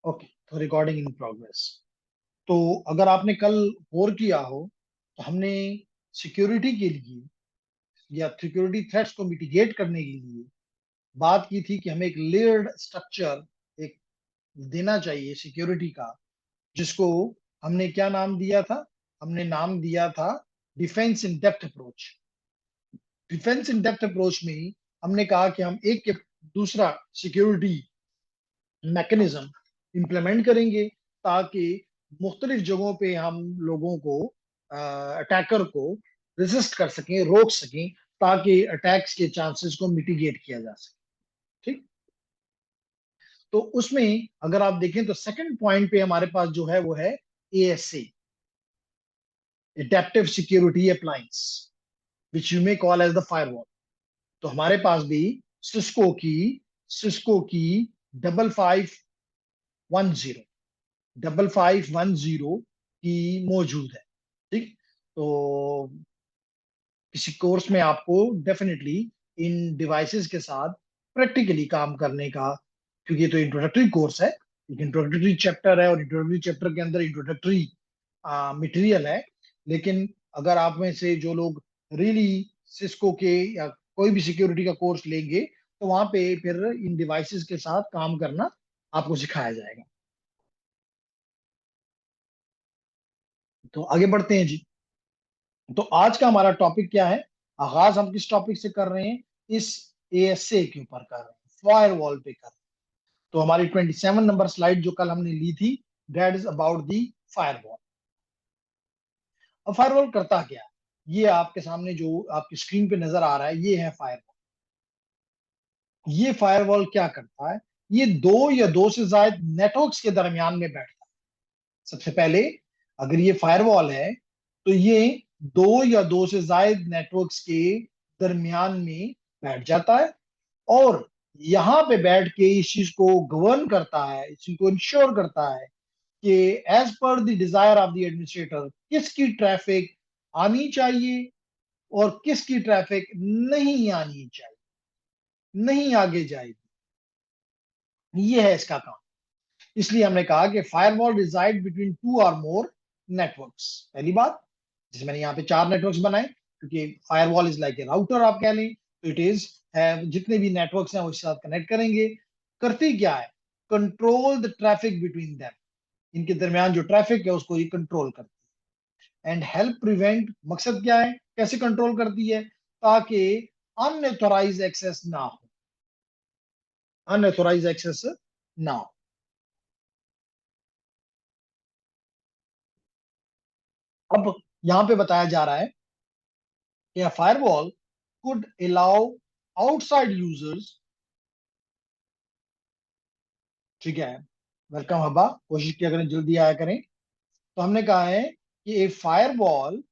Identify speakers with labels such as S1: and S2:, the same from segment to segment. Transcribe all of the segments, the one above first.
S1: Okay, तो recording in progress. तो अगर आपने कल गौर किया हो तो हमने सिक्योरिटी के लिए या सिक्योरिटी थ्रेट्स को मिटिगेट करने के लिए बात की थी कि हमें एक लेयर्ड स्ट्रक्चर एक देना चाहिए सिक्योरिटी का, जिसको हमने क्या नाम दिया था? हमने नाम दिया था defence in depth approach. Defence in depth approach में ही हमने कहा कि हम एक के दूसरा सिक्योरिटी मैकेनिज्म इम्प्लीमेंट करेंगे ताकि मुख्तलिफ जगहों पे हम लोगों को, अटैकर को रेजिस्ट कर सकें, रोक सकें, ताकि अटैक्स के चांसेस को मिटिगेट किया जा सके। ठीक। तो उसमें अगर आप देखें तो सेकंड पॉइंट पे हमारे पास जो है वो है ASA, adaptive security appliance, which you may call as the firewall. तो हमारे पास भी सिस्को की 5510 5510 की मौजूद है। ठीक। तो किसी कोर्स में आपको डेफिनेटली इन डिवाइसेस के साथ प्रैक्टिकली काम करने का, क्योंकि ये तो इंट्रोडक्टरी कोर्स है, एक इंट्रोडक्टरी चैप्टर है और इंट्रोडक्टरी चैप्टर के अंदर इंट्रोडक्टरी मटेरियल है। लेकिन अगर आप में से जो लोग रियली सिस्को के या कोई भी सिक्योरिटी का कोर्स लेंगे तो वहां पे फिर इन डिवाइसेस के साथ काम करना आपको सिखाया जाएगा। तो आगे बढ़ते हैं जी। तो आज का हमारा टॉपिक क्या है? आगाज हम किस टॉपिक से कर रहे हैं? इस एएसए के ऊपर कर रहे हैं, फायरवॉल पे कर रहे हैं। तो हमारी 27 नंबर स्लाइड जो कल हमने ली थी, that is about the firewall. अब फायरवॉल करता क्या है? ये आपके सामने जो आपकी स्क्रीन पे नजर आ रहा है, ये है फायरवॉल। ये फायरवॉल क्या करता है? ये दो या दो से ज्यादा नेटवर्क्स के दरमियान में बैठता है। सबसे पहले, अगर ये फायरवॉल है तो ये दो या दो से ज्यादा नेटवर्क्स के दरमियान में बैठ जाता है और यहाँ पे बैठ के इस चीज को गवर्न करता है, इस चीज को इंश्योर करता है कि as per the desire of the administrator किसकी ट्रैफिक आनी चाहिए और किसकी ट्रैफिक नहीं आनी चाहिए, नहीं आगे जाएगी। ये है इसका काम। इसलिए हमने कहा कि फायरवॉल रिजाइड बिटवीन टू और मोर नेटवर्क्स। पहली बात, जैसे मैंने यहाँ पे चार नेटवर्क्स बनाए, क्योंकि firewall is like a router आप कह लें, तो इट इज जितने भी नेटवर्क्स हैं वो इसके साथ कनेक्ट करेंगे। करती क्या है? Control the traffic between them. इनके दरमियान जो ट्रैफिक है उसको ये कंट्रोल करती है। एंड हेल्प प्रिवेंट, मकसद क्या है, कैसे कंट्रोल करती है? ताकि अनऑथोराइज एक्सेस ना हो, अनऑथोराइज एक्सेस ना हो। अब यहां पे बताया जा रहा है कि a firewall could allow outside users, ठीक है, वेलकम हब्बा, कोशिश किया करें जल्दी आया करें। तो हमने कहा है कि a firewall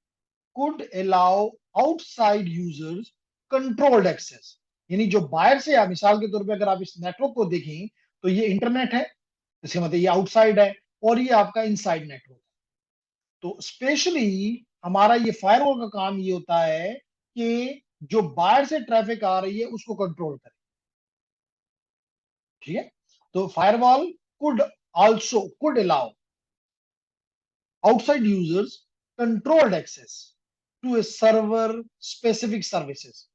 S1: could allow outside users controlled access. यानी जो बाहर से, आप मिसाल के तौर पे अगर आप इस नेटवर्क को देखें तो ये इंटरनेट है, इसका मतलब ये आउटसाइड है और ये आपका इनसाइड नेटवर्क है। तो स्पेशली हमारा ये फायरवॉल का काम ये होता है कि जो बाहर से ट्रैफिक आ रही है उसको कंट्रोल करे। ठीक है। तो firewall could also could allow outside users controlled access to a server specific services.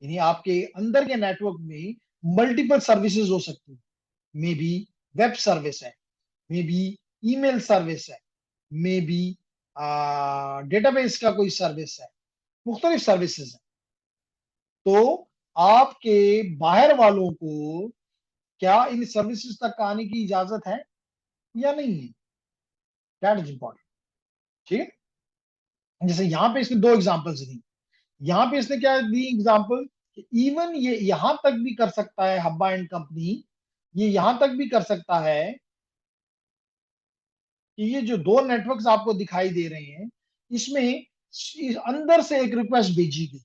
S1: यानी आपके अंदर के नेटवर्क में मल्टीपल सर्विसेज हो सकती है। मे बी वेब सर्विस है, मे बी ईमेल सर्विस है, मे बी डेटाबेस का कोई सर्विस है, मुख्तलिफ सर्विसेज है। तो आपके बाहर वालों को क्या इन सर्विसेज तक आने की इजाजत है या नहीं है? That is important. ठीक है। जैसे यहाँ पे इसने दो एग्जांपल्स दी। यहाँ पे इसने क्या दी एग्जांपल? इवन ये यहां तक भी कर सकता है, हब्बा एंड कंपनी ये यहां तक भी कर सकता है कि ये जो दो नेटवर्क्स आपको दिखाई दे रहे हैं, इसमें अंदर से एक रिक्वेस्ट भेजी गई,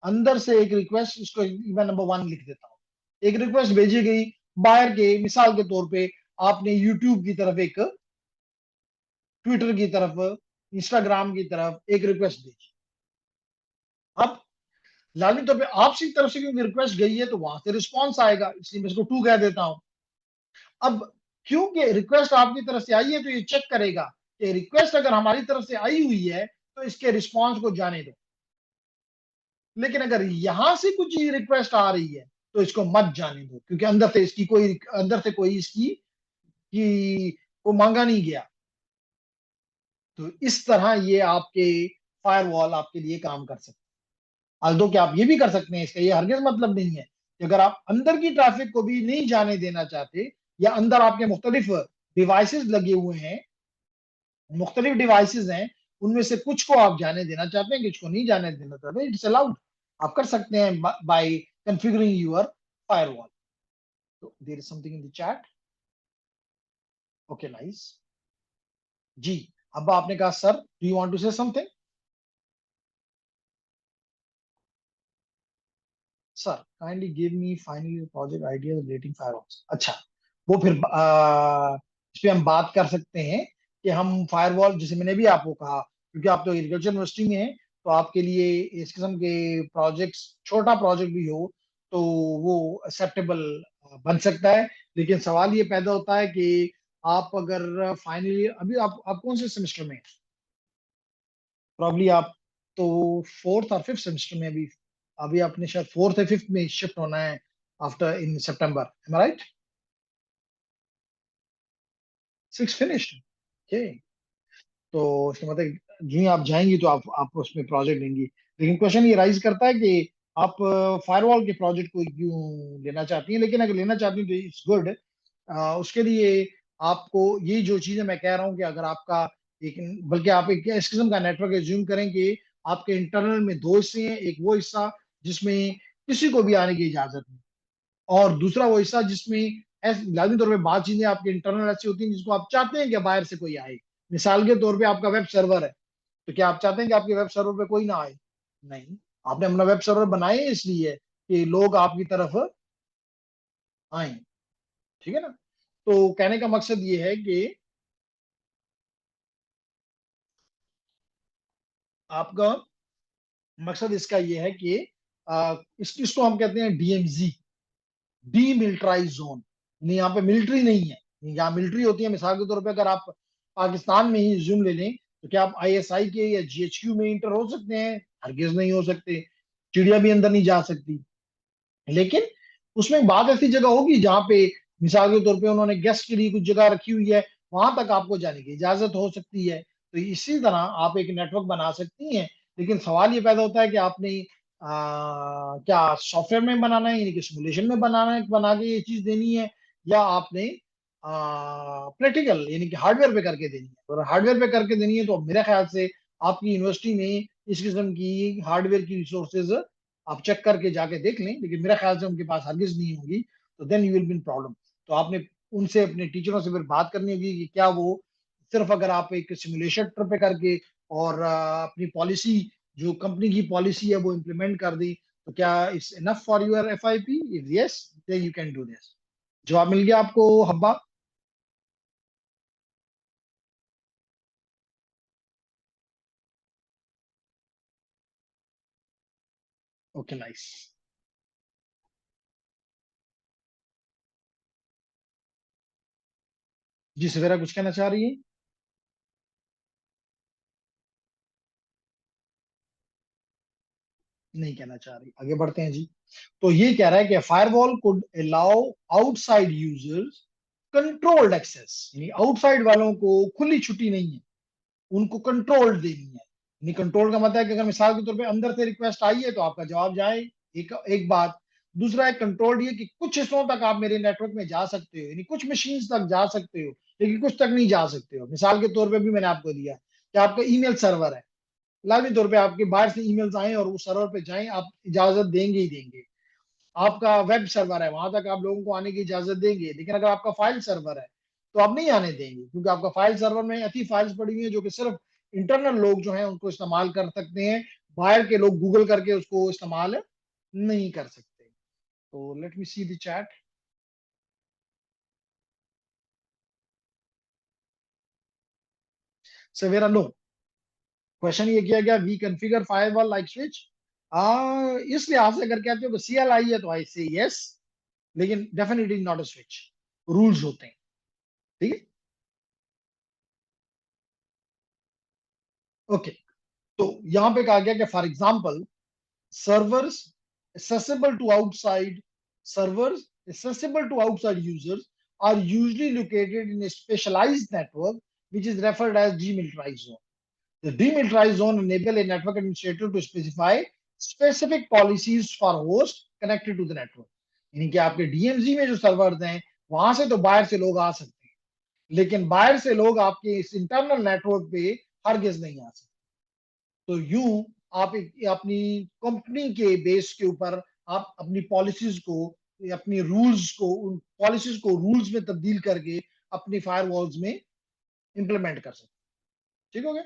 S1: अंदर से एक रिक्वेस्ट, इसको इवन नंबर 1 लिख देता हूं। एक रिक्वेस्ट भेजी गई बाहर के, मिसाल के तौर पे आपने यूट्यूब की तरफ एक, ट्विटर की तरफ, इंस्टाग्राम की तरफ एक रिक्वेस्ट भेजी। अब लाजमी तौर पे आपसी तरफ से क्योंकि रिक्वेस्ट गई है तो वहां से रिस्पॉन्स आएगा, इसलिए मैं इसको 2 कह देता हूं। अब क्योंकि रिक्वेस्ट आपकी तरफ से आई है तो ये चेक करेगा कि रिक्वेस्ट अगर हमारी तरफ से आई हुई है तो इसके रिस्पॉन्स को जाने दो, लेकिन अगर यहां से कुछ रिक्वेस्ट आ रही है तो इसको मत जाने दो, क्योंकि अंदर से कोई इसकी की को मांगा नहीं गया। तो इस तरह ये आपके फायरवॉल आपके लिए काम कर सकते हैं। अल्दो कि आप ये भी कर सकते हैं, इसका ये हरगिज मतलब नहीं है कि अगर आप अंदर की ट्रैफिक को भी नहीं जाने देना चाहते, या अंदर आपके मुख्तलिफ डिवाइसेस लगे हुए हैं, मुख्तलिफ डिवाइसेस हैं, उनमें से कुछ को आप जाने देना चाहते हैं, कुछ को नहीं जाने देना चाहते, इट्स अलाउड, आप कर सकते हैं बाय कॉन्फ़िगरिंग योर फायरवॉल। तो there is something in the chat. Okay nice. जी, अब आपने कहा sir do you want to say something. Sir kindly give me finally project idea relating firewalls. अच्छा, वो फिर इस पे हम बात कर सकते हैं कि हम फायरवॉल, जैसे मैंने भी आपको कहा, क्योंकि आप तो एग्रीकल्चर यूनिवर्सिटी में हैं, तो आपके लिए इस किस्म के प्रोजेक्ट्स, छोटा प्रोजेक्ट भी हो तो वो एक्सेप्टेबल बन सकता है। लेकिन सवाल ये पैदा होता है कि आप अगर फाइनली, अभी आप कौन से सेमेस्टर में हैं? प्रॉब्ली आप तो फोर्थ और फिफ्थ सेमेस्टर में, अभी अभी आपने शायद फोर्थ या फिफ्थ में शिफ्ट होना है after in September, am I right? Six finished. Okay. तो इसका मतलब जो ही आप जाएंगी तो आप उसमें प्रोजेक्ट लेंगी। लेकिन क्वेश्चन ये राइज करता है कि आप फायरवॉल के प्रोजेक्ट को क्यों लेना चाहती हैं, लेकिन अगर लेना चाहती हैं तो इट्स गुड। उसके लिए आपको ये जो चीजें मैं कह रहा हूँ कि अगर आपका एक, बल्कि आप एक इस किस्म का नेटवर्क एज्यूम करें कि आपके इंटरनल में दो हिस्से हैं, एक वो हिस्सा जिसमें किसी को भी आने की इजाजत नहीं, और दूसरा वो हिस्सा जिसमें लाजमी तौर पे बात चीजें आपके इंटरनल ऐसी होती हैं जिसको आप चाहते हैं कि बाहर से कोई आए। मिसाल के तौर पे आपका वेब सर्वर है, तो क्या आप चाहते हैं कि आपके वेब सर्वर पे कोई ना आए? नहीं। आपने अपना वेब सर्वर बनाए इसलिए कि लोग आपकी तरफ आए। ठीक है ना? तो कहने का मकसद ये है कि आपका मकसद इसका ये है कि इसको हम कहते हैं डीएमजी, डीमिलिट्राइज जोन। यहाँ पे मिलिट्री नहीं है। यहाँ मिलिट्री होती है, मिसाल के तौर पे अगर आप पाकिस्तान में ही ज्यूम ले लें, तो क्या आप आईएसआई के या जीएचक्यू में इंटर हो सकते हैं? हरगिज नहीं हो सकते। चिड़िया भी अंदर नहीं जा सकती। लेकिन उसमें बात ऐसी जगह होगी जहां पे मिसाल के तौर पे उन्होंने गेस्ट के लिए कुछ जगह रखी हुई है, वहां तक आपको जाने की इजाजत हो सकती है। तो इसी तरह आप एक नेटवर्क बना सकती हैं। लेकिन सवाल ये पैदा होता है कि आपने क्या सॉफ्टवेयर में बनाना है, यानी कि सिमुलेशन में बनाना है, बना के ये चीज देनी है, या आपने प्रैक्टिकल यानी कि हार्डवेयर पे करके देनी है? और हार्डवेयर पे करके देनी है तो मेरे ख्याल से आपकी यूनिवर्सिटी में इस किस्म की हार्डवेयर की रिसोर्सेज आप चेक करके जाके देख लें, लेकिन मेरा ख्याल से उनके पास हरगिज नहीं होगी। तो then you will be in problem. तो आपने उनसे, अपने टीचरों से फिर बात करनी होगी कि क्या वो सिर्फ अगर आप एक सिमुलेशन पे करके और अपनी पॉलिसी, जो कंपनी की पॉलिसी है वो इम्प्लीमेंट कर दी, तो क्या it's enough for your FIP? If yes, then you can do this. जवाब मिल गया आपको हब्बा? Okay nice. जी सवेरा कुछ कहना चाह रही है? नहीं कहना चाह रही, आगे बढ़ते हैं जी। तो ये कह रहा है कि firewall could allow outside users controlled access, यानी आउटसाइड वालों को खुली छुट्टी नहीं है, उनको कंट्रोल देनी है। यानी कंट्रोल का मतलब है कि अगर मिसाल के तौर पे अंदर से रिक्वेस्ट आई है तो आपका जवाब जाए, एक एक बात। दूसरा है कंट्रोल, ये कि कुछ हिस्सों तक आप मेरे नेटवर्क में जा सकते हो, यानी कुछ मशीन तक जा सकते हो, लेकिन कुछ तक नहीं जा सकते हो। मिसाल के तौर पे भी मैंने आपको दिया कि आपका ईमेल सर्वर है, लाजमी तौर पे आपके बाहर से ईमेल्स आए और वो सर्वर पे जाएं, आप इजाजत देंगे ही देंगे। आपका वेब सर्वर है, वहां तक आप लोगों को आने की इजाजत देंगे, लेकिन अगर आपका फाइल सर्वर है तो आप नहीं आने देंगे, क्योंकि आपका फाइल सर्वर में ऐसी फाइल्स पड़ी हुई है जो कि सिर्फ इंटरनल लोग जो हैं उनको इस्तेमाल कर सकते हैं, बाहर के लोग गूगल करके उसको इस्तेमाल नहीं कर सकते। तो let me see the chat. Savera no, question ये किया गया we configure firewall like switch. इस लिहाज से अगर कहते हो कि सीएल आई है तो आई से यस, लेकिन definitely not a switch. Rules होते हैं। ठीक है, ओके। तो यहां पे कहा गया कि for example servers accessible to outside servers accessible to outside users are usually located in a specialized network which is referred as demilitarized zone. The demilitarized zone enable a network administrator to specify specific policies for host connected to the network. यानी कि आपके DMG में जो servers हैं वहां से तो बाहर से लोग आ सकते हैं, लेकिन बाहर से लोग आपके इस इंटरनल नेटवर्क पे हरगिज नहीं आ सकते। तो यूं आप अपनी कंपनी के बेस के ऊपर आप अपनी पॉलिसीज को, अपनी रूल्स को, उन पॉलिसीज को रूल्स में तब्दील करके अपनी फायरवॉल्स में इंप्लीमेंट कर सकते। ठीक हो गया,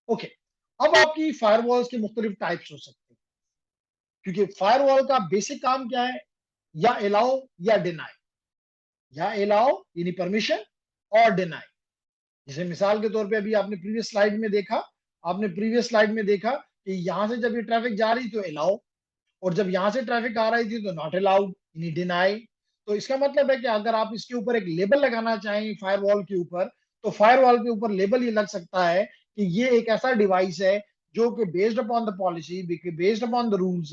S1: ओके। अब आपकी फायरवॉल्स के मुख्तलिफ टाइप्स हो सकते हैं, क्योंकि फायरवॉल का बेसिक काम क्या है, या अलाउ या डिनाई, या अलाउ यानी परमिशन और डिनाई। जैसे मिसाल के तौर पे अभी आपने प्रीवियस स्लाइड में देखा, आपने प्रीवियस स्लाइड में देखा कि यहां से जब ये ट्रैफिक जा रही तो अलाउ, और जब यहां से ट्रैफिक आ रही थी तो नॉट अलाउड यानी डिनाई। तो इसका मतलब है कि अगर आप इसके ऊपर एक लेबल लगाना चाहें फायरवॉल के ऊपर, तो फायरवॉल के ऊपर लेबल ये लग सकता है कि ये एक ऐसा डिवाइस है जो कि based upon the policy, based upon the rules,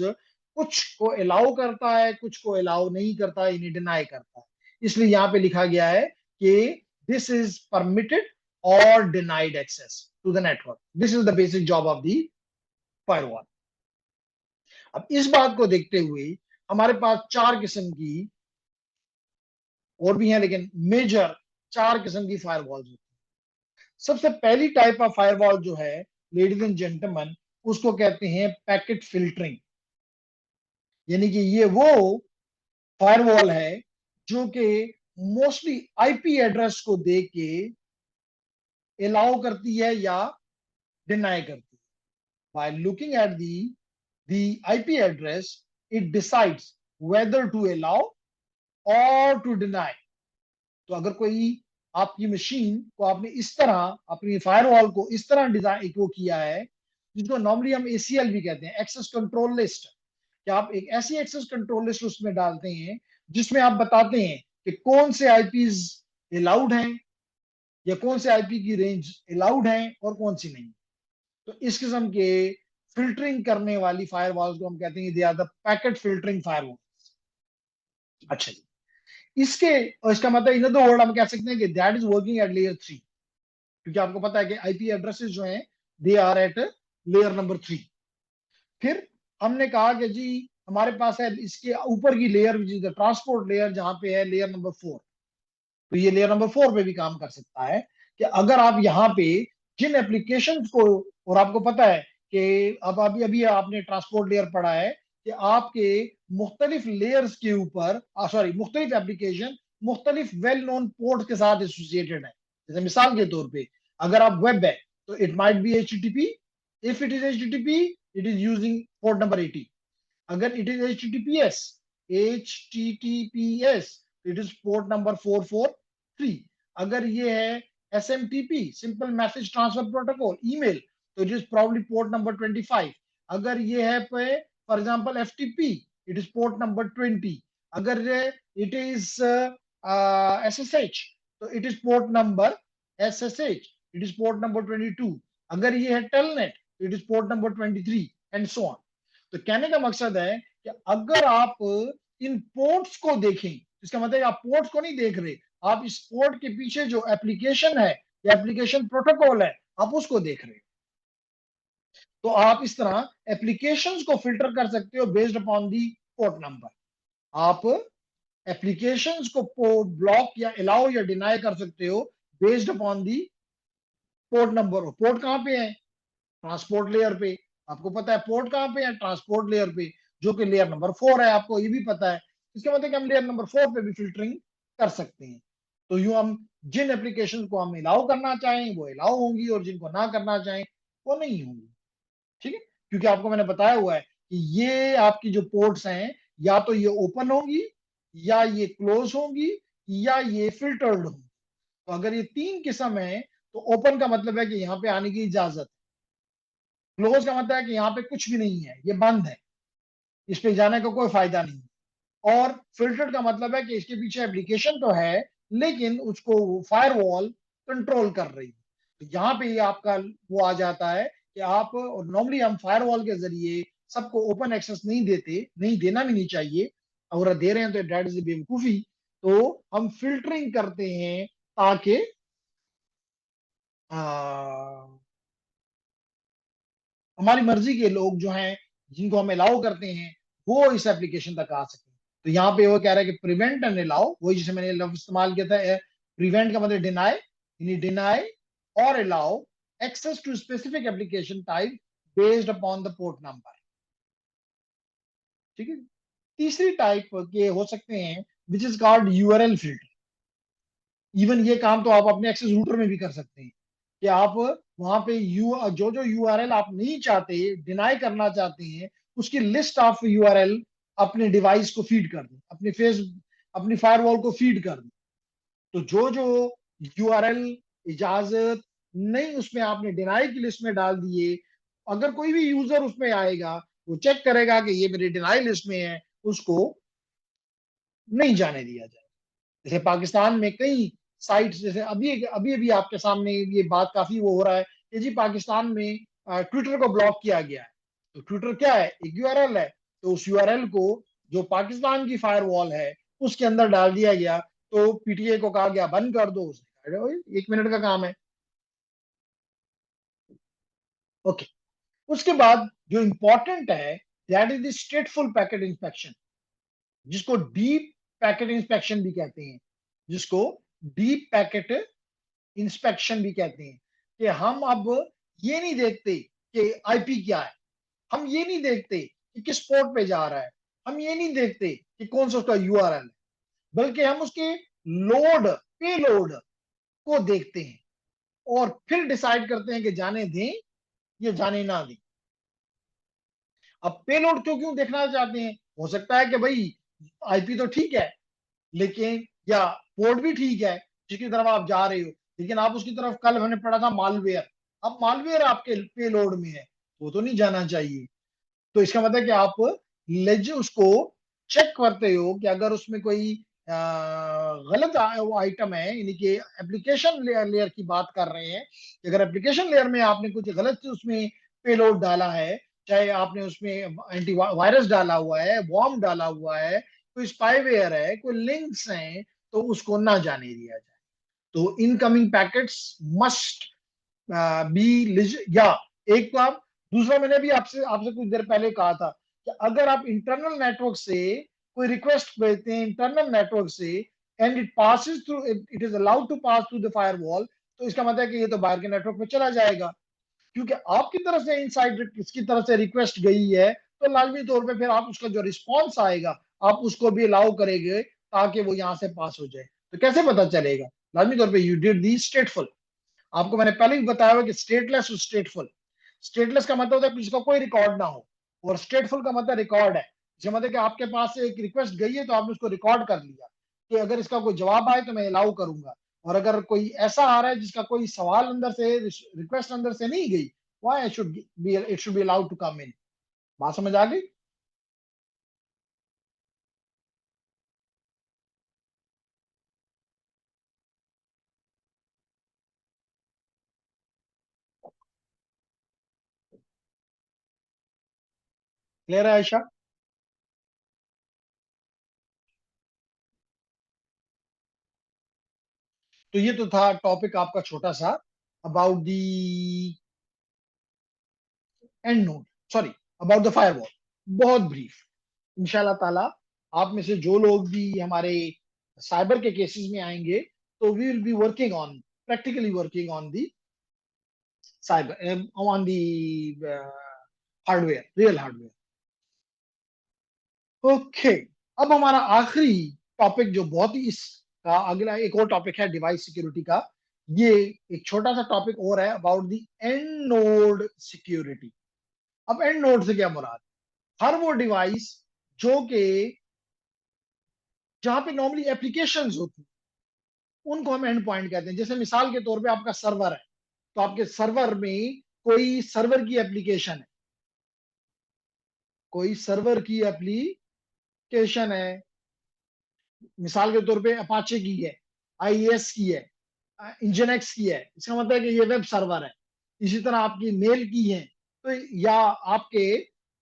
S1: कुछ को अलाउ करता है, कुछ को अलाउ नहीं करता है, यानी डिनाई करता है। इसलिए यहाँ पे लिखा गया है कि दिस इज परमिटेड और denied access to the network. This is the basic job of the firewall. अब इस बात को देखते हुए हमारे पास चार किस्म की, और भी हैं लेकिन मेजर चार किस्म की फायरवॉल्स होती हैं। सबसे पहली टाइप ऑफ फायरवॉल जो है, लेडीज एंड जेंटलमैन, उसको कहते हैं पैकेट फिल्टरिंग। यानी कि ये वो फायरवॉल है जो कि मोस्टली आईपी एड्रेस को देख के अलाउ करती है या डिनाई करती है। By looking at the IP address, it decides whether to allow और टू डिनाई। तो अगर कोई आपकी मशीन को आपने इस तरह, अपनी फायरवॉल को इस तरह डिजाइन को किया है, जिसको नॉर्मली हम एसीएल भी कहते हैं, एक्सेस कंट्रोल लिस्ट, कि आप एक ऐसी एक्सेस कंट्रोल लिस्ट उसमें डालते हैं जिसमें आप बताते हैं कि कौन से आईपीज अलाउड हैं या कौन से आईपी की रेंज अलाउड है और कौन सी नहीं। तो इस किस्म के फिल्टरिंग करने वाली फायरवॉल्स को हम कहते हैं they are the packet filtering firewall. अच्छा जी, इसके, और इसका मतलब इन दो वर्ड हम कह सकते हैं कि that is working at layer 3, क्योंकि आपको पता है कि आईपी एड्रेसेस जो हैं they are at layer number 3। फिर हमने कहा कि जी हमारे पास है इसके ऊपर की layer which is the transport layer, जहां पे है लेयर नंबर 4। तो ये लेयर नंबर 4 पे भी काम कर सकता है कि अगर आप यहाँ पे जिन एप्लीकेशन को, और आपको पता है कि अब अभी अभी आपने ट्रांसपोर्ट लेयर पढ़ा है कि आपके मुख्तलिफ लेयर्स के ऊपर, सॉरी, मुख्तलिफ एप्लीकेशन मुख्तलिफ वेल नोन पोर्ट के साथ एसोसिएटेड है। जैसे मिसाल के तौर पे अगर आप वेब है तो it might be HTTP, if it is HTTP it is using port number 80। अगर it is HTTPS it is port number 443। अगर ये है SMTP, simple message transfer protocol, email, तो it is probably port number 25। अगर ये है for example FTP, it is port number 20। अगर it is SSH, तो it is port number SSH, it is port number 22। अगर ये है telnet, it is port number 23 and so on. तो कहने का मकसद है कि अगर आप इन पोर्ट्स को देखें, इसका मतलब आप पोर्ट्स को नहीं देख रहे, आप इस पोर्ट के पीछे जो एप्लीकेशन है या एप्लीकेशन प्रोटोकॉल है आप उसको देख रहे हो। तो आप इस तरह एप्लीकेशंस को फिल्टर कर सकते हो based upon the port number. आप एप्लीकेशंस को ब्लॉक या अलाउ या डिनाई कर सकते हो based upon the port number. Port कहां पे है, ट्रांसपोर्ट लेयर पे। आपको पता है पोर्ट कहां पे है, ट्रांसपोर्ट लेयर पे, जो कि लेयर नंबर 4 है, आपको ये भी पता है। इसका मतलब कि हम लेयर नंबर 4 पे भी फिल्टरिंग कर सकते हैं। तो यूं हम जिन एप्लीकेशन को हम अलाउ करना चाहें वो अलाउ होंगी, और जिनको ना करना चाहें वो नहीं होंगी। ठीक है, क्योंकि आपको मैंने बताया हुआ है कि ये आपकी जो पोर्ट्स हैं या तो ये ओपन होंगी, या ये क्लोज होंगी, या ये फिल्टर्ड होंगी। तो अगर ये तीन किस्म है तो ओपन का मतलब है कि यहाँ पे आने की इजाजत, क्लोज का मतलब है कि यहाँ पे कुछ भी नहीं है, ये बंद है, इस पे जाने का कोई फायदा नहीं। और फिल्टर्ड का मतलब है कि इसके पीछे एप्लीकेशन तो है लेकिन उसको फायरवॉल कंट्रोल कर रही है। तो यहाँ पे ये आपका वो आ जाता है कि आप, और नॉर्मली हम फायरवॉल के जरिए सबको ओपन एक्सेस नहीं देते, नहीं देना भी नहीं चाहिए, अगर दे रहे हैं तो डेट इज बेवकूफी। तो हम फिल्टरिंग करते हैं ताकि हमारी मर्जी के लोग जो हैं जिनको हम अलाउ करते हैं वो इस एप्लीकेशन तक आ सके। तो यहाँ पे वो कह रहा है कि प्रिवेंट एंड अलाउ, वही जिसे मैंने लफ्ज इस्तेमाल किया था, प्रिवेंट का मतलब डिनाई, यानी डिनाई और allow access to specific application type based upon the port number. ठीक है। तीसरी टाइप के हो सकते हैं which is called URL filter. Even ये काम तो आप अपने एक्सेस रूटर में भी कर सकते हैं कि आप वहां पे जो जो यूआरएल आप नहीं चाहते, डिनाई करना चाहते हैं, उसकी लिस्ट ऑफ यूआरएल अपने डिवाइस को फीड कर दें, अपनी फायरवॉल को फीड कर दें। तो जो जो यूआरएल इजाजत नहीं उसमें आपने डिनाई की लिस्ट में डाल दिए, अगर कोई भी यूजर उसमें आएगा वो चेक करेगा कि ये मेरी डिनाई लिस्ट में है, उसको नहीं जाने दिया जाए। जैसे पाकिस्तान में कई साइट्स, जैसे अभी अभी अभी आपके सामने ये बात काफी वो हो रहा है कि जी पाकिस्तान में ट्विटर को ब्लॉक किया गया है। तो ट्विटर क्या है, एक यूआरएल है। तो उस यूआरएल को जो पाकिस्तान की फायरवॉल है उसके अंदर डाल दिया गया। तो पीटीए को कहा गया बंद कर दो, उसने कहा, "ओए, 1 मिनट का काम है।" ओके। उसके बाद जो इंपॉर्टेंट है that is the स्टेटफुल packet inspection, जिसको डीप पैकेट इंस्पेक्शन भी कहते हैं, जिसको डीप पैकेट इंस्पेक्शन भी कहते हैं। कि हम अब ये नहीं देखते कि आईपी क्या है, हम ये नहीं देखते कि किस पोर्ट पे जा रहा है, हम ये नहीं देखते कि कौन सा उसका यूआरएल है, बल्कि हम उसके लोड, पे लोड को देखते हैं और फिर डिसाइड करते हैं कि जाने दें या जाने ना दें। अब पे लोड क्यों क्यों देखना चाहते हैं, हो सकता है कि भाई आईपी तो ठीक है लेकिन, या पोर्ट भी ठीक है जिसकी तरफ आप जा रहे हो, लेकिन आप उसकी तरफ, कल हमने पढ़ा था मालवेयर, अब मालवेयर आपके पेलोड में है, वो तो नहीं जाना चाहिए। तो इसका मतलब कि आप लेज उसको चेक करते हो कि अगर उसमें कोई गलत वो आइटम है, यानी कि एप्लीकेशन लेयर की बात कर रहे हैं कि अगर एप्लीकेशन लेयर में आपने कुछ गलत उसमें पेलोड डाला है, चाहे आपने उसमें एंटी वायरस डाला हुआ है, वॉर्म डाला हुआ है, कोई स्पाईवेयर है, कोई लिंक्स हैं, तो उसको ना जाने दिया जाए। तो इनकमिंग पैकेट्स मस्ट बी, या एक तो आप, दूसरा मैंने भी आपसे आपसे कुछ देर पहले कहा था कि अगर आप इंटरनल नेटवर्क से कोई रिक्वेस्ट भेजते हैं इंटरनल नेटवर्क से, and it passes through, it is allowed to pass through the firewall, तो इसका मतलब है कि ये तो बाहर के नेटवर्क में चला जाएगा। क्योंकि आपकी तरफ से इनसाइड किसकी तरफ से रिक्वेस्ट गई है, तो लाजमी तौर पे फिर आप उसका जो रिस्पॉन्स आएगा आप उसको भी अलाउ करेंगे ताकि वो यहाँ से पास हो जाए। तो कैसे पता चलेगा, लाजमी तौर पे यू डिड दी स्टेटफुल। आपको मैंने पहले भी बताया हुआ कि स्टेटलेस और स्टेटफुल। स्टेटलेस का मतलब होता है कि जिसका कोई रिकॉर्ड ना हो, और स्टेटफुल का मतलब रिकॉर्ड है। जैसे मतलब कि आपके पास से एक रिक्वेस्ट गई है तो आपने उसको रिकॉर्ड कर लिया कि अगर इसका कोई जवाब आए तो मैं अलाउ करूंगा, और अगर कोई ऐसा आ रहा है जिसका कोई सवाल अंदर से, रिक्वेस्ट अंदर से नहीं गई, why it should be allowed to come in. बात समझ आ गई? क्लियर है आयशा? तो ये तो था टॉपिक आपका छोटा सा about the and node, sorry, about the firewall, बहुत ब्रीफ। इंशाल्लाह ताला आप में से जो लोग भी हमारे साइबर के केसेस में आएंगे, तो we will be working on, practically working on the cyber, on the hardware, real hardware. Okay. अब हमारा आखिरी टॉपिक जो बहुत ही, इसका अगला एक और टॉपिक है डिवाइस सिक्योरिटी का। ये एक छोटा सा टॉपिक और है about the and node security. अब एंड नोड से क्या मुराद, हर वो डिवाइस जो कि, जहां पे नॉर्मली एप्लीकेशंस होती हैं उनको हम एंड पॉइंट कहते हैं। जैसे मिसाल के तौर पे आपका सर्वर है, तो आपके सर्वर में कोई सर्वर की एप्लीकेशन है, कोई सर्वर की एप्लीकेशन है, मिसाल के तौर पे अपाचे की है, आईएएस की है, इंजनएक्स की है, इसका मतलब है कि ये वेब सर्वर है। इसी तरह आपकी मेल की है, तो या आपके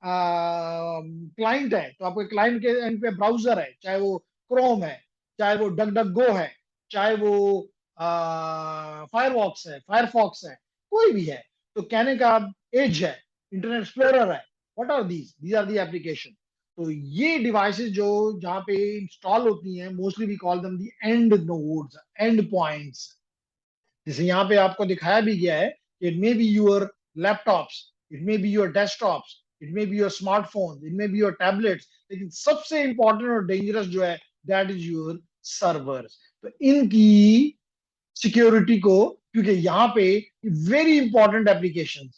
S1: क्लाइंट है, तो आपके क्लाइंट के एंड पे ब्राउजर है, चाहे वो क्रोम है, चाहे वो डक डक गो है, चाहे वो फायरवॉक्स है, फायरफॉक्स है, कोई भी है। तो कहने का एज है, इंटरनेट एक्सप्लोरर है, what are these are the application. तो ये डिवाइसेस जो जहाँ पे इंस्टॉल होती हैं, mostly we call them the end nodes, and points. जैसे यहाँ पे आपको दिखाया भी गया है, it may be your laptops, it may be your desktops, it may be your smartphone, it may be your tablets, लेकिन सबसे इंपॉर्टेंट और डेंजरस जो है, दैट इज योर सर्वर्स। तो इनकी सिक्योरिटी को, क्योंकि यहाँ पे वेरी इंपॉर्टेंट एप्लीकेशन,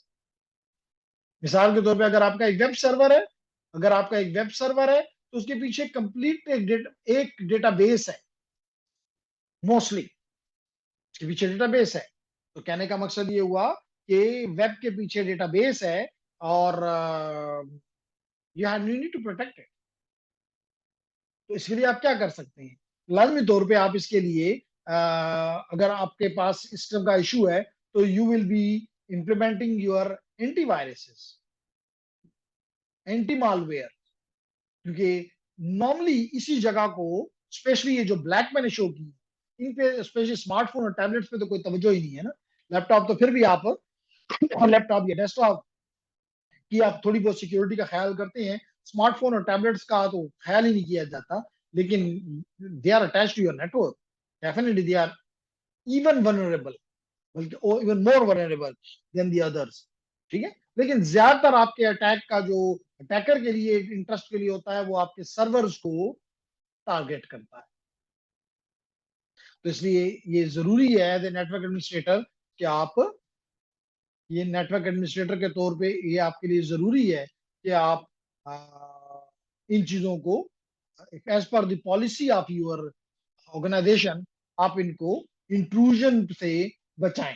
S1: मिसाल के तौर पे अगर आपका एक वेब सर्वर है, अगर आपका एक वेब सर्वर है, तो उसके पीछे कंप्लीट एक डेटाबेस है, मोस्टली उसके पीछे डेटाबेस है। तो कहने का मकसद ये हुआ कि वेब के पीछे डेटाबेस है, और you need to protect it. तो इसके लिए आप क्या कर सकते हैं, लाजमी तौर पे आप इसके लिए अगर आपके पास सिस्टम का इशू है, तो you will B implementing your antiviruses, anti malware. क्योंकि नॉर्मली इसी जगह को, स्पेशली ये जो ब्लैक मैंने शो की, इन पे स्पेशली स्मार्टफोन और टैबलेट्स पे तो कोई तवज्जो ही नहीं है ना। लैपटॉप तो फिर भी आप, लैपटॉप या डेस्कटॉप की आप थोड़ी बहुत सिक्योरिटी का ख्याल करते हैं, स्मार्टफोन और टैबलेट्स का तो ख्याल ही नहीं किया जाता। लेकिन they are attach to your network, definitely they are even vulnerable, बल्कि even more vulnerable than the others. ठीक है, लेकिन ज्यादातर आपके अटैक का जो अटैकर के लिए इंटरेस्ट के लिए होता है, वो आपके सर्वर्स को टारगेट करता है। तो इसलिए ये जरूरी है एज ए नेटवर्क एडमिनिस्ट्रेटर कि आप, ये नेटवर्क एडमिनिस्ट्रेटर के तौर पे ये आपके लिए जरूरी है कि आप इन चीजों को as per the policy of your organisation, आप इनको इंट्रूजन से बचाएं,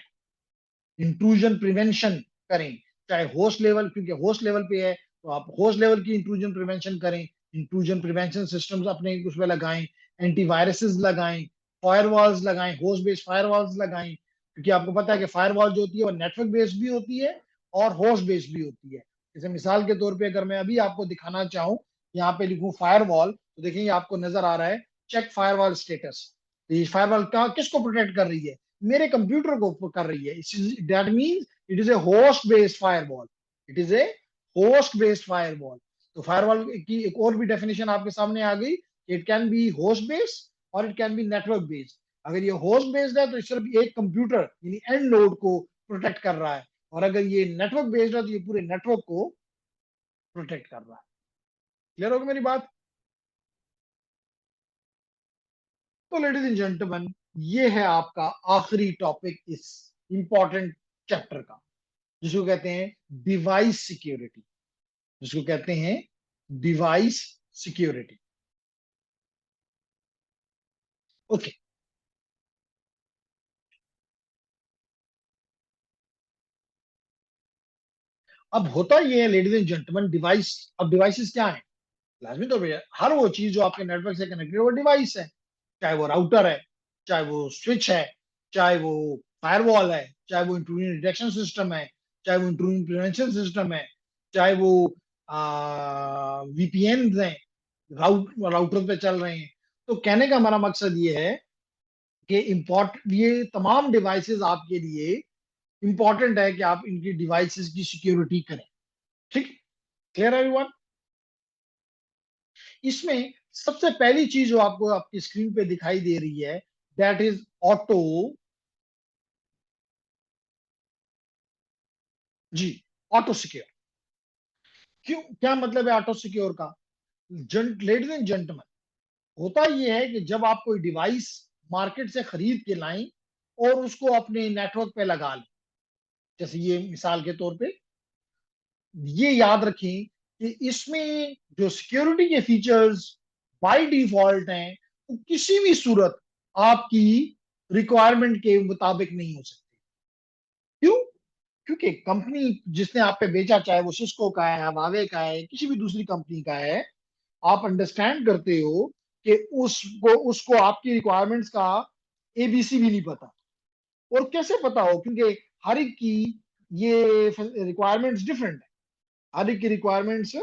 S1: इंट्रूजन प्रिवेंशन करें। चाहे होस्ट लेवल, क्योंकि होस्ट लेवल पे है, तो आप होस्ट लेवल की इंट्रूजन प्रिवेंशन करें, इंट्रूजन प्रिवेंशन सिस्टम्स अपने उसमें लगाएं, एंटीवायरसेस लगाएं, फायरवॉल्स लगाएं, होस्ट बेस्ड फायरवॉल्स लगाएं। क्योंकि आपको पता है कि फायरवॉल जो होती है वो नेटवर्क बेस्ड भी होती है और होस्ट बेस्ड भी होती है। जैसे मिसाल के तौर पे अगर मैं अभी आपको दिखाना चाहूँ, यहाँ पे लिखूं फायरवॉल, तो देखिए आपको नजर आ रहा है चेक फायरवॉल स्टेटस। तो ये फायरवॉल का किसको प्रोटेक्ट कर रही है, मेरे कंप्यूटर को कर रही है। That means it is a host based firewall, it is a host based firewall. तो फायरवॉल की एक और भी डेफिनेशन आपके सामने आ गई, it can be host based और it can be network based. अगर ये होस्ट बेस्ड है तो इस सिर्फ एक कंप्यूटर यानी एंड नोड को प्रोटेक्ट कर रहा है, और अगर ये नेटवर्क बेस्ड है तो ये पूरे नेटवर्क को प्रोटेक्ट कर रहा है। क्लियर होगी मेरी बात? तो लेडीज एंड जेंटलमैन, ये है आपका आखिरी टॉपिक इस इंपॉर्टेंट चैप्टर का, जिसको कहते हैं डिवाइस सिक्योरिटी, जिसको कहते हैं डिवाइस सिक्योरिटी। ओके, अब होता ये है लेडीज एंड जेंटलमैन, डिवाइस, अब डिवाइसेस क्या है, लाजमी तो भैया हर वो चीज जो आपके नेटवर्क से कनेक्टेड है वो डिवाइस है। चाहे वो राउटर है, चाहे वो स्विच है, चाहे वो फायरवॉल है, चाहे वो इंट्रूजन डिटेक्शन सिस्टम है, चाहे वो इंट्रूजन प्रिवेंशन सिस्टम है, चाहे वो वीपीएन हैं, राउटर पे चल रहे हैं। तो कहने का हमारा मकसद ये है कि इम्पोर्ट ये तमाम डिवाइसेस आपके लिए इंपॉर्टेंट है कि आप इनकी डिवाइसेस की सिक्योरिटी करें। ठीक, क्लियर एवरीवन? इसमें सबसे पहली चीज जो आपको आपकी स्क्रीन पे दिखाई दे रही है, दैट इज ऑटो, जी, ऑटो सिक्योर। क्यों, क्या मतलब है ऑटो सिक्योर का? लेडीज एंड जेंटलमैन, होता यह है कि जब आप कोई डिवाइस मार्केट से खरीद के लाएं और उसको अपने नेटवर्क पे लगा लें, जैसे ये मिसाल के तौर पे, ये याद रखें कि इसमें जो सिक्योरिटी के फीचर्स बाय डिफॉल्ट हैं, वो किसी भी सूरत आपकी रिक्वायरमेंट के मुताबिक नहीं हो सकते। क्यों? क्योंकि कंपनी जिसने आप पे बेचा, चाहे वो सिस्को का है, हवावे का है, किसी भी दूसरी कंपनी का है, आप अंडरस्टैंड करते हो कि उसको उसको आपकी रिक्वायरमेंट्स का एबीसी भी नहीं पता। और कैसे पता हो, क्योंकि हर एक की ये रिक्वायरमेंट्स डिफरेंट है, हर एक की रिक्वायरमेंट्स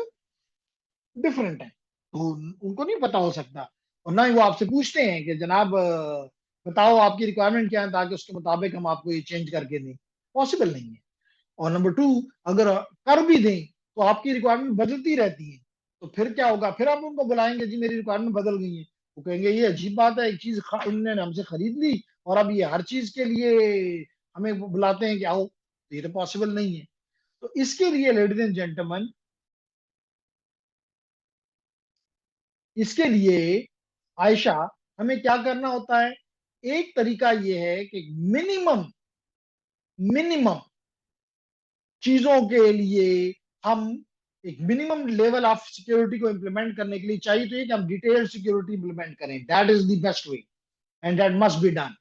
S1: डिफरेंट है, तो उनको नहीं पता हो सकता। और ना ही वो आपसे पूछते हैं कि जनाब बताओ आपकी रिक्वायरमेंट क्या है, ताकि उसके मुताबिक हम आपको ये चेंज करके दें। पॉसिबल नहीं है। और नंबर टू, अगर कर भी दें तो आपकी रिक्वायरमेंट बदलती रहती है। तो फिर क्या होगा, फिर आप उनको बुलाएंगे, जी मेरी रिक्वायरमेंट बदल गई है। वो कहेंगे ये अजीब बात है, एक चीज इन्होंने हमसे खरीद ली और अब ये हर चीज के लिए हमें बुलाते हैं कि आओ, तो ये तो पॉसिबल नहीं है। तो इसके लिए लेडीज एंड जेंटलमैन, इसके लिए आयशा, हमें क्या करना होता है। एक तरीका ये है कि मिनिमम मिनिमम चीजों के लिए हम एक मिनिमम लेवल ऑफ सिक्योरिटी को इंप्लीमेंट करने के लिए चाहिए तो ये कि हम डिटेल सिक्योरिटी इंप्लीमेंट करें। That is the best way and that must be done.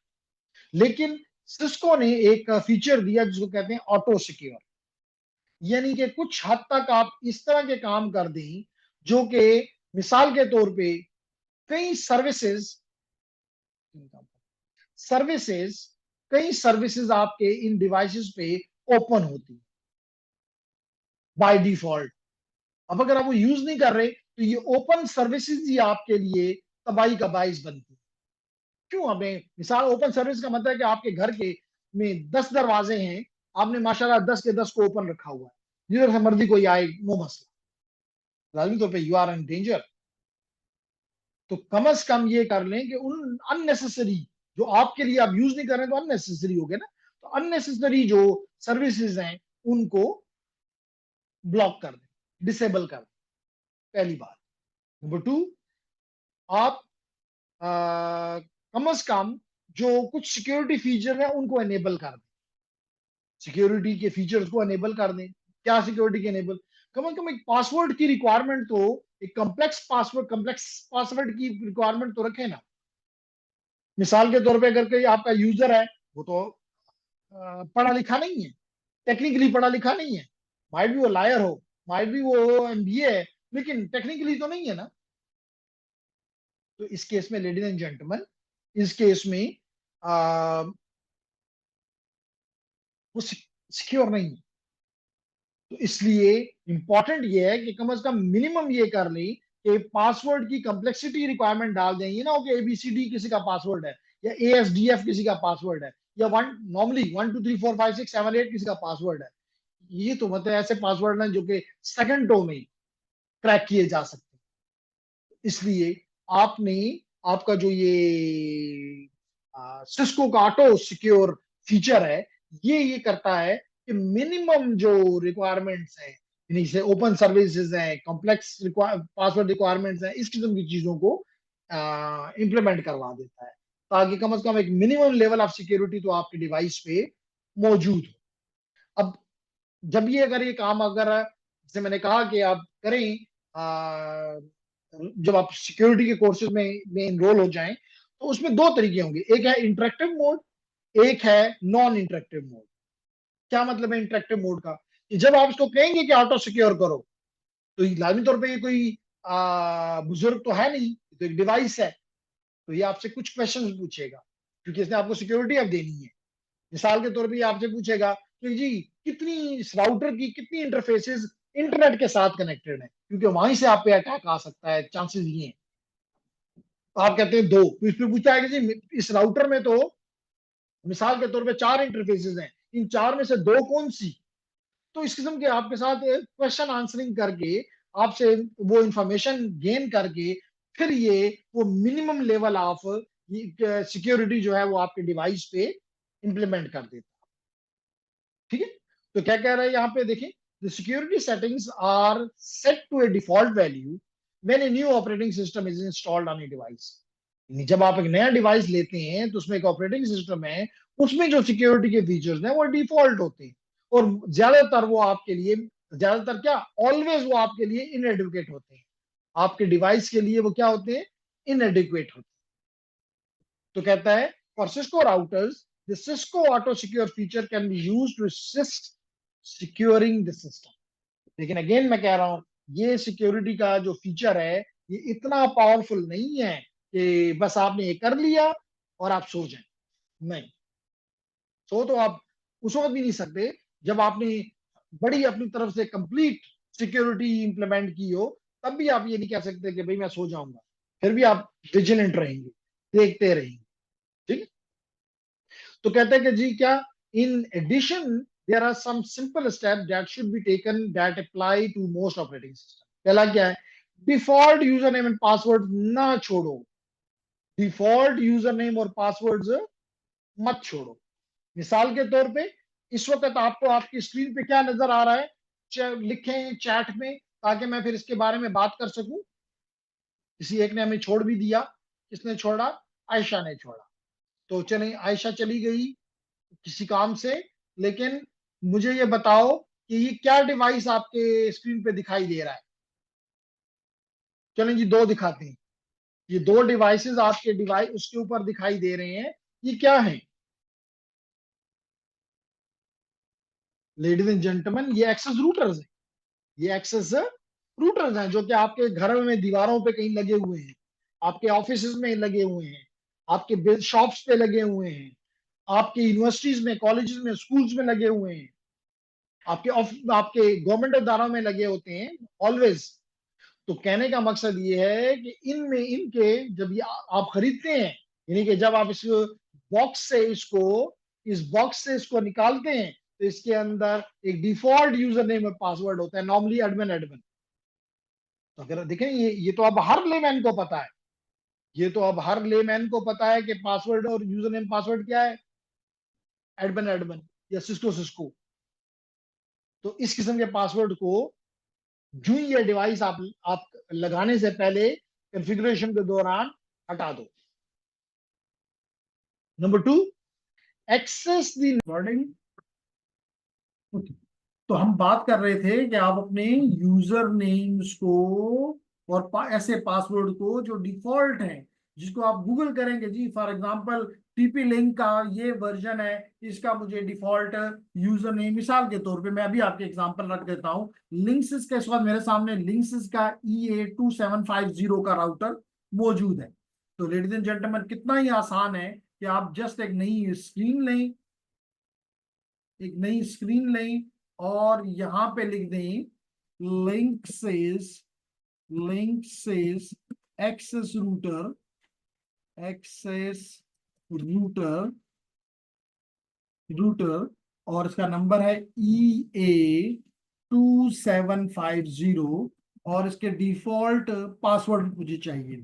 S1: लेकिन सिस्को ने एक फीचर दिया जिसको कहते हैं ऑटो सिक्योर, यानी कि कुछ हद तक आप इस तरह के काम कर दें जो कि मिसाल के तौर पे कई सर्विसेज कई सर्विसेज आपके इन डिवाइसेस पे ओपन होती है बाय डिफॉल्ट। अब अगर आप वो यूज नहीं कर रहे तो ये ओपन सर्विसेज ही आपके लिए तबाही का बाइस बनती है। क्यों? हमें मिसाल ओपन सर्विस का मतलब है कि आपके घर के में 10 दरवाजे हैं, आपने माशाल्लाह 10 के 10 को ओपन रखा हुआ है, जिधर से मर्जी कोई आए, नो मसला, लाजमी तौर पे यू आर इन डेंजर। तो कम से कम ये कर लें कि उन अननेसेसरी जो आपके लिए आप यूज नहीं कर रहे हैं, तो अननेसेसरी हो गए ना, तो अननेसेसरी जो सर्विसेज हैं उनको ब्लॉक कर दें, डिसेबल कर दें, पहली बात। नंबर टू, आप कम से कम जो कुछ सिक्योरिटी फीचर है उनको एनेबल कर दें, सिक्योरिटी के फीचर्स को एनेबल कर दें। क्या सिक्योरिटी के एनेबल? कम से कम एक पासवर्ड की रिक्वायरमेंट तो, एक कम्प्लेक्स पासवर्ड की रिक्वायरमेंट तो रखें ना। मिसाल के तौर पे अगर कोई आपका यूजर है, वो तो पढ़ा लिखा नहीं है, टेक्निकली पढ़ा लिखा नहीं है, माइट भी वो लायर हो, माइट भी वो एमबीए है, लेकिन टेक्निकली तो नहीं है ना। तो इस केस में लेडीज एंड जेंटलमैन, इस केस में आ, वो सिक्योर नहीं है। तो इसलिए इंपॉर्टेंट ये है कि कम से कम मिनिमम ये कर ली कि पासवर्ड की कंप्लेक्सिटी रिक्वायरमेंट डाल दें। ये ना हो कि एबीसीडी किसी का पासवर्ड है, या एएसडीएफ किसी का पासवर्ड है, या वन नॉर्मली 1 2 3 4 5 6 7 8 किसी का पासवर्ड है। ये तो मतलब ऐसे पासवर्ड हैं जो कि सेकंडों में क्रैक किए जा सकते हैं। इसलिए आपने, आपका जो ये सिस्को का ऑटो सिक्योर फीचर है, ये करता है कि मिनिमम जो रिक्वायरमेंट्स हैं, यानी से ओपन सर्विसेज हैं, कॉम्प्लेक्स पासवर्ड रिक्वायरमेंट्स हैं, इस किस्म की चीजों को इंप्लीमेंट करवा देता है, ताकि कम से कम एक मिनिमम लेवल ऑफ सिक्योरिटी तो आपके डिवाइस पे मौजूद हो। अब जब ये अगर ये काम, अगर जैसे मैंने कहा कि आप करें, जब आप सिक्योरिटी के कोर्सेज में इनरोल हो जाएं, तो उसमें दो तरीके होंगे, एक है इंटरेक्टिव मोड, एक है नॉन इंटरेक्टिव मोड। क्या मतलब है इंटरेक्टिव मोड का? कि जब आप इसको कहेंगे कि ऑटो सिक्योर करो, तो लाजमी तौर पे ये कोई बुजुर्ग तो है नहीं, तो एक डिवाइस है, तो ये आपसे कुछ क्वेश्चन पूछेगा, क्योंकि इसने आपको सिक्योरिटी अब देनी है। मिसाल के तौर पे ये आपसे पूछेगा कि जी कितनी, इस राउटर की कितनी इंटरफेसेस इंटरनेट के साथ कनेक्टेड है, क्योंकि वहीं से आप पे अटैक आ सकता है, चांसेस ये हैं। तो आप कहते हैं दो, तो इस पे पूछा है कि जी इस राउटर में तो मिसाल के तौर पे 4 इंटरफेसेस हैं, इन 4 में से दो कौन सी? तो इस किस्म के आपके साथ क्वेश्चन आंसरिंग करके, आपसे वो इंफॉर्मेशन गेन करके, फिर ये वो मिनिमम लेवल ऑफ सिक्योरिटी जो है वो आपके डिवाइस पे इंप्लीमेंट कर देता है। ठीक है? तो क्या कह रहा है यहाँ पे देखें, the security settings are set to a default value when a new operating system is installed on a device. जब आप एक नया डिवाइस लेते हैं तो उसमें एक ऑपरेटिंग सिस्टम है, उसमें जो सिक्योरिटी के फीचर्स हैं वो डिफॉल्ट होते हैं, और ज्यादातर वो आपके लिए, ज्यादातर क्या, ऑलवेज वो आपके लिए इनएडुकेट होते हैं, आपके डिवाइस के लिए वो क्या होते हैं, इनएडिक्वेट होते हैं। तो कहता है for Cisco routers the Cisco auto secure feature can be used to assist securing the system. लेकिन अगेन मैं कह रहा हूं, ये सिक्योरिटी का जो फीचर है ये इतना पावरफुल नहीं है कि बस आपने ये कर लिया और आप सो जाए। नहीं, सो तो आप उस वक्त भी नहीं सकते जब आपने बड़ी अपनी तरफ से कंप्लीट सिक्योरिटी इंप्लीमेंट की हो, तब भी आप ये नहीं कह सकते कि भाई मैं सो जाऊंगा। फिर भी आप विजिलेंट रहेंगे, देखते रहेंगे। ठीक है। तो कहते हैं कि जी क्या, in addition there are some simple step that should be taken that apply to most operating system. पहला क्या है, default user name and password ना छोड़ो। डिफॉल्ट यूजर नेम और पासवर्ड्स मत छोड़ो। मिसाल के तौर पे इस वक्त आपको आपकी स्क्रीन पे क्या नजर आ रहा है, लिखें चैट में, ताकि मैं फिर इसके बारे में बात कर सकूं। किसी एक ने हमें छोड़ भी दिया। किसने छोड़ा? आयशा ने छोड़ा। तो चलें, आयशा चली गई किसी काम से, लेकिन मुझे ये बताओ कि ये क्या डिवाइस आपके स्क्रीन पे दिखाई दे रहा है। चलें जी, दो दिखाते हैं। ये दो डिवाइसेस आपके डिवाइस उसके ऊपर दिखाई दे रहे हैं। ये क्या है? लेडीज एंड जेंटलमैन, ये एक्सेस रूटर्स है। ये एक्सेस रूटर्स हैं जो कि आपके घरों में दीवारों पे कहीं लगे हुए हैं, आपके ऑफिस में लगे हुए हैं, आपके शॉप्स पे लगे हुए हैं, आपके यूनिवर्सिटीज में, कॉलेजेस में, स्कूल्स में लगे हुए हैं, आपके गवर्नमेंट इदारों में लगे होते हैं ऑलवेज। तो कहने का मकसद ये है कि इनमें इनके जब ये आप खरीदते हैं, यानी कि जब आप इस बॉक्स से इसको निकालते हैं, तो इसके अंदर एक डिफॉल्ट यूजर नेम और पासवर्ड होता है, नॉर्मली एडमिन एडमिन। तो अगर देखें, ये तो अब हर लेमैन को पता है। ये तो अब हर लेमैन को पता है कि पासवर्ड और यूजर नेम पासवर्ड क्या है, एडमिन एडमिन या सिस्को सिस्को। तो इस किस्म के पासवर्ड को जो ही ये डिवाइस आप लगाने से पहले कॉन्फ़िगरेशन के दौरान हटा दो। Number two, access the recording. तो हम बात कर रहे थे कि आप अपने यूजर नेम्स को और ऐसे पासवर्ड को जो डिफॉल्ट है, जिसको आप गूगल करेंगे जी, फॉर एग्जांपल टीपी लिंक का ये वर्जन है, इसका मुझे डिफॉल्ट यूजर नेम, मिसाल के तौर पे मैं अभी आपके एग्जांपल रख देता हूं। लिंक्सिस के बाद मेरे सामने लिंक्सिस का EA2750 का राउटर मौजूद है। तो लेडीज एंड जेंटलमैन, कितना ही आसान है कि आप जस्ट एक नई स्क्रीन लें और यहां पे लिख दें लिंक सेज एक्सेस रूटर, और इसका नंबर है EA2750, और इसके डिफॉल्ट पासवर्ड मुझे चाहिए,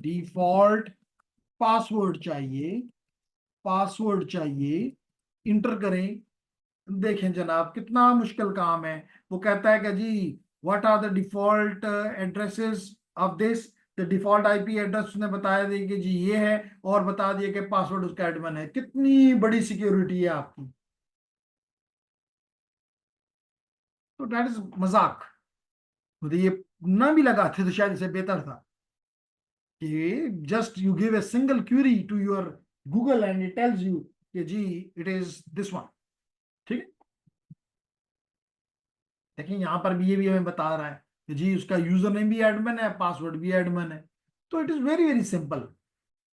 S1: पासवर्ड चाहिए। इंटर करें। देखें जनाब, कितना मुश्किल काम है। वो कहता है कि जी, what are the default addresses of this. The default IP address उसने बताया दिया कि जी ये है, और बता दिया कि पासवर्ड उसका एडमिन है। कितनी बड़ी सिक्योरिटी है आपकी। तो दैट इज मजाक। मुझे ये ना भी लगाते तो शायद इसे बेहतर था कि just you give a single query to your Google and it tells you कि जी इट इज दिस वन। ठीक है। देखिए यहां पर भी ये भी हमें बता रहा है कि जी उसका यूजर नेम भी एडमिन है, पासवर्ड भी एडमिन है। तो it is very very simple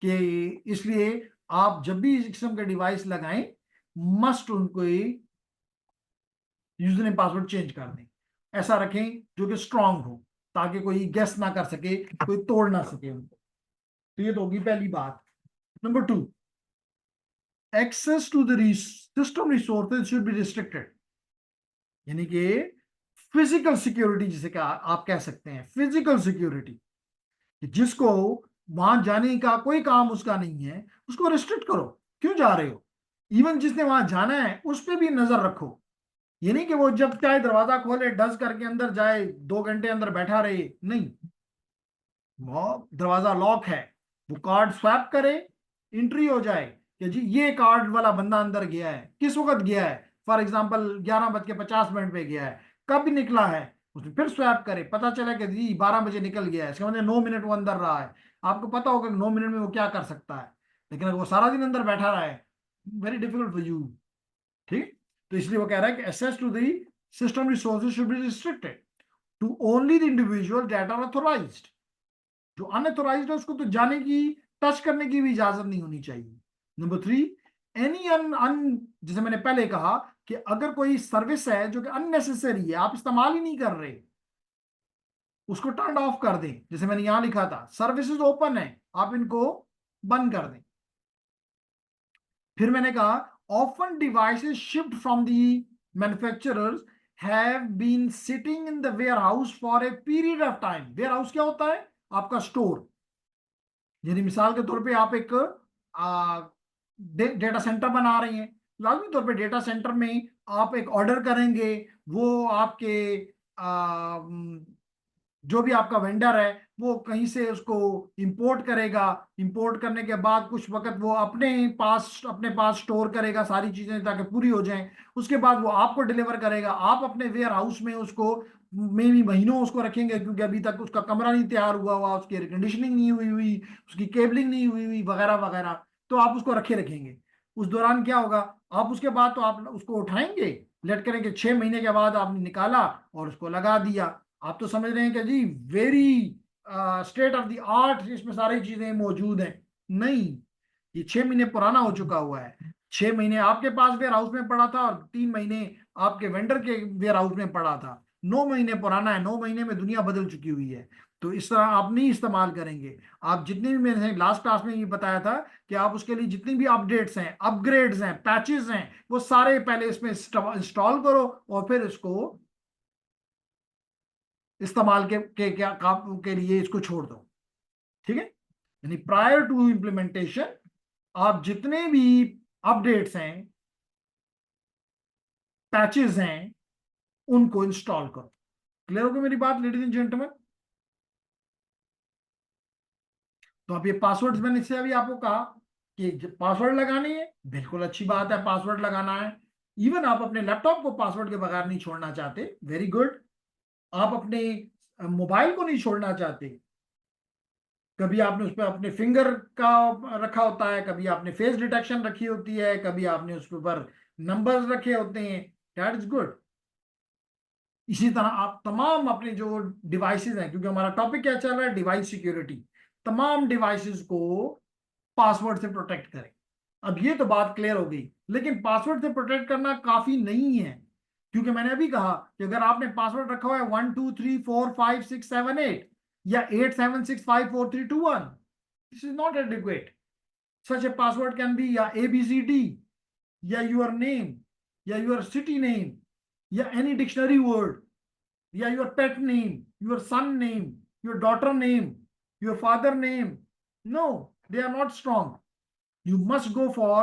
S1: कि इसलिए आप जब भी इस किस्म के डिवाइस लगाएं, मस्ट उनको यूजर नेम पासवर्ड चेंज कर दें। ऐसा रखें जो कि स्ट्रांग हो, ताकि कोई गेस ना कर सके, कोई तोड़ ना सके उनको। तो ये तो होगी पहली बात। Number two, access to the system resources should be restricted. यानी कि फिजिकल सिक्योरिटी जिसे आप कह सकते हैं, फिजिकल सिक्योरिटी, जिसको वहां जाने का कोई काम उसका नहीं है, उसको रिस्ट्रिक्ट करो। क्यों जा रहे हो? इवन जिसने वहां जाना है उस पर भी नजर रखो। ये नहीं कि वो जब चाहे दरवाजा खोले डस करके अंदर जाए, 2 घंटे अंदर बैठा रहे। नहीं, वो दरवाजा लॉक है, वो कार्ड स्वैप करे, एंट्री हो जाए कि जी ये कार्ड वाला बंदा अंदर गया है, किस वक्त गया है, फॉर एग्जाम्पल 11:50 पे गया है, कब निकला है, उसमें फिर स्वैप करे, पता चला कि जी 12 बजे निकल गया है, इसका मतलब 9 मिनट वो अंदर रहा है। आपको पता होगा कि 9 मिनट में वो क्या कर सकता है, लेकिन अगर वो सारा दिन अंदर बैठा रहा है, वेरी डिफिकल्ट फॉर यू। ठीक। तो इसलिए वो कह रहा है कि access to the system resources should be restricted to only the individual that are authorised. जो अनऑथोराइज्ड है उसको तो जाने की
S2: टच करने की भी इजाजत नहीं होनी चाहिए। नंबर 3, एनी जैसे मैंने पहले कहा कि अगर कोई सर्विस है जो कि अननेसेसरी है, आप इस्तेमाल ही नहीं कर रहे, उसको टर्न ऑफ कर दें। जैसे मैंने यहां लिखा था सर्विसेज ओपन है, आप इनको बंद कर दें। फिर मैंने कहा often devices shift from the manufacturers have been sitting in the warehouse for a period of time. Warehouse क्या होता है? आपका स्टोर। यानी मिसाल के तौर पे आप एक डेटा सेंटर बना रहे हैं, लाजमी तौर पे डेटा सेंटर में आप एक ऑर्डर करेंगे, वो आपके जो भी आपका वेंडर है वो कहीं से उसको इंपोर्ट करेगा। इंपोर्ट करने के बाद कुछ वक्त वो अपने पास स्टोर करेगा सारी चीजें ताकि पूरी हो जाएं। उसके बाद वो आपको डिलीवर करेगा, आप अपने वेयर हाउस में उसको में भी महीनों उसको रखेंगे, क्योंकि अभी तक उसका कमरा नहीं तैयार हुआ हुआ, उसकी एयर कंडीशनिंग नहीं हुई हुई, उसकी केबलिंग नहीं हुई हुई, वगैरह वगैरह। तो आप उसको रखे रखेंगे। उस दौरान क्या होगा, आप उसके बाद तो आप उसको उठाएंगे, लेट करेंगे, 6 महीने के बाद आपने निकाला और उसको लगा दिया। आप तो समझ रहे हैं कि जी very state of the art इसमें सारी चीजें मौजूद हैं। नहीं, ये 6 महीने पुराना हो चुका हुआ है। 6 महीने आपके पास वेयर हाउस में पड़ा था और 3 महीने आपके वेंडर के वेयर हाउस में पड़ा था। 9 महीने पुराना है। 9 महीने में दुनिया बदल चुकी हुई है। तो इस तरह आप नहीं इस्तेमाल करेंगे। आप जितने भी, मैंने लास्ट क्लास में ये बताया था कि आप उसके लिए जितनी भी अपडेट्स हैं, अपग्रेड्स हैं, पैचेस हैं, वो सारे पहले इसमें इंस्टॉल करो और फिर इसको इस्तेमाल के क्या काम के लिए इसको छोड़ दो। ठीक है? यानी प्रायर टू इंप्लीमेंटेशन आप जितने भी अपडेट्स हैं, पैचेस हैं, उनको इंस्टॉल करो। क्लियर हो गई मेरी बात लेडीज एंड जेंटलमैन? तो अब ये पासवर्ड, मैंने इससे अभी आपको कहा कि पासवर्ड लगानी है, बिल्कुल अच्छी बात है, पासवर्ड लगाना है। इवन आप अपने लैपटॉप को पासवर्ड के बगैर नहीं छोड़ना चाहते, वेरी गुड। आप अपने मोबाइल को नहीं छोड़ना चाहते, कभी आपने उस पर अपने फिंगर का रखा होता है, कभी आपने फेस डिटेक्शन रखी होती है, कभी आपने उस पर नंबर्स रखे होते हैं, दैट इज गुड। इसी तरह आप तमाम अपने जो डिवाइसेस हैं, क्योंकि हमारा टॉपिक क्या चल रहा है, डिवाइस सिक्योरिटी, तमाम डिवाइसेस को पासवर्ड से प्रोटेक्ट करें। अब ये तो बात क्लियर हो गई, लेकिन पासवर्ड से प्रोटेक्ट करना काफी नहीं है, क्योंकि मैंने अभी कहा कि अगर आपने पासवर्ड रखा हुआ है 1 2 3 4 5 6 7 8 या 8 7 6 5 4 3 2 1, this is not adequate. Such a password can be या ABCD या योर नेम या योर सिटी नेम या एनी डिक्शनरी वर्ड या your pet name, your son name, your daughter name, your father name. No, they are not strong. You must go for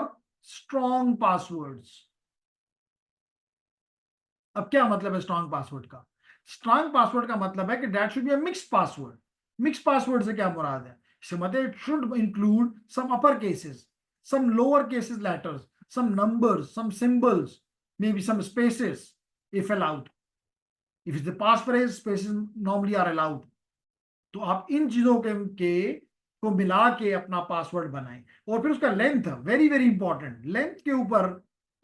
S2: strong passwords. अब क्या मतलब है strong password का? Strong password का मतलब है कि that should be a mixed password. Mixed password से क्या मुराद है? इससे मतलब it should include some upper cases, some lower cases letters, some numbers, some symbols, maybe some spaces if allowed. If it's the passphrase, spaces normally are allowed. तो आप इन चीजों को मिला के अपना पासवर्ड बनाएं। और फिर उसका length, very very important, length के ऊपर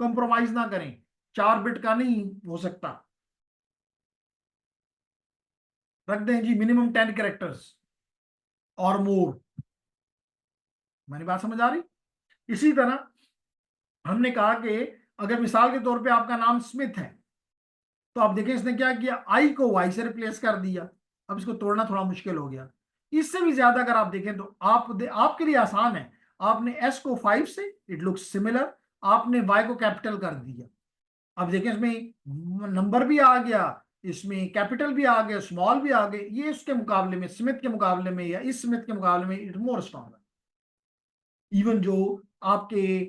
S2: कॉम्प्रोमाइज ना करें। 4 बिट का नहीं हो सकता, रख दें जी मिनिमम 10 कैरेक्टर्स और मोर। मैंने बात समझ आ रही? इसी तरह हमने कहा कि अगर मिसाल के तौर पे आपका नाम स्मिथ है, तो आप देखें इसने क्या किया, आई को वाई से रिप्लेस कर दिया। अब इसको तोड़ना थोड़ा मुश्किल हो गया। इससे भी ज्यादा अगर आप देखें तो आपके लिए आसान है। आपने एस को 5 से, इट लुक्स सिमिलर, आपने वाई को कैपिटल कर दिया। अब देखें इसमें नंबर भी आ गया, इसमें कैपिटल भी आ गया, स्मॉल भी आ गए। ये इसके मुकाबले में, स्मिथ के मुकाबले में या इस स्मिथ के मुकाबले में इट मोर स्ट्रॉन्गर। इवन जो आपके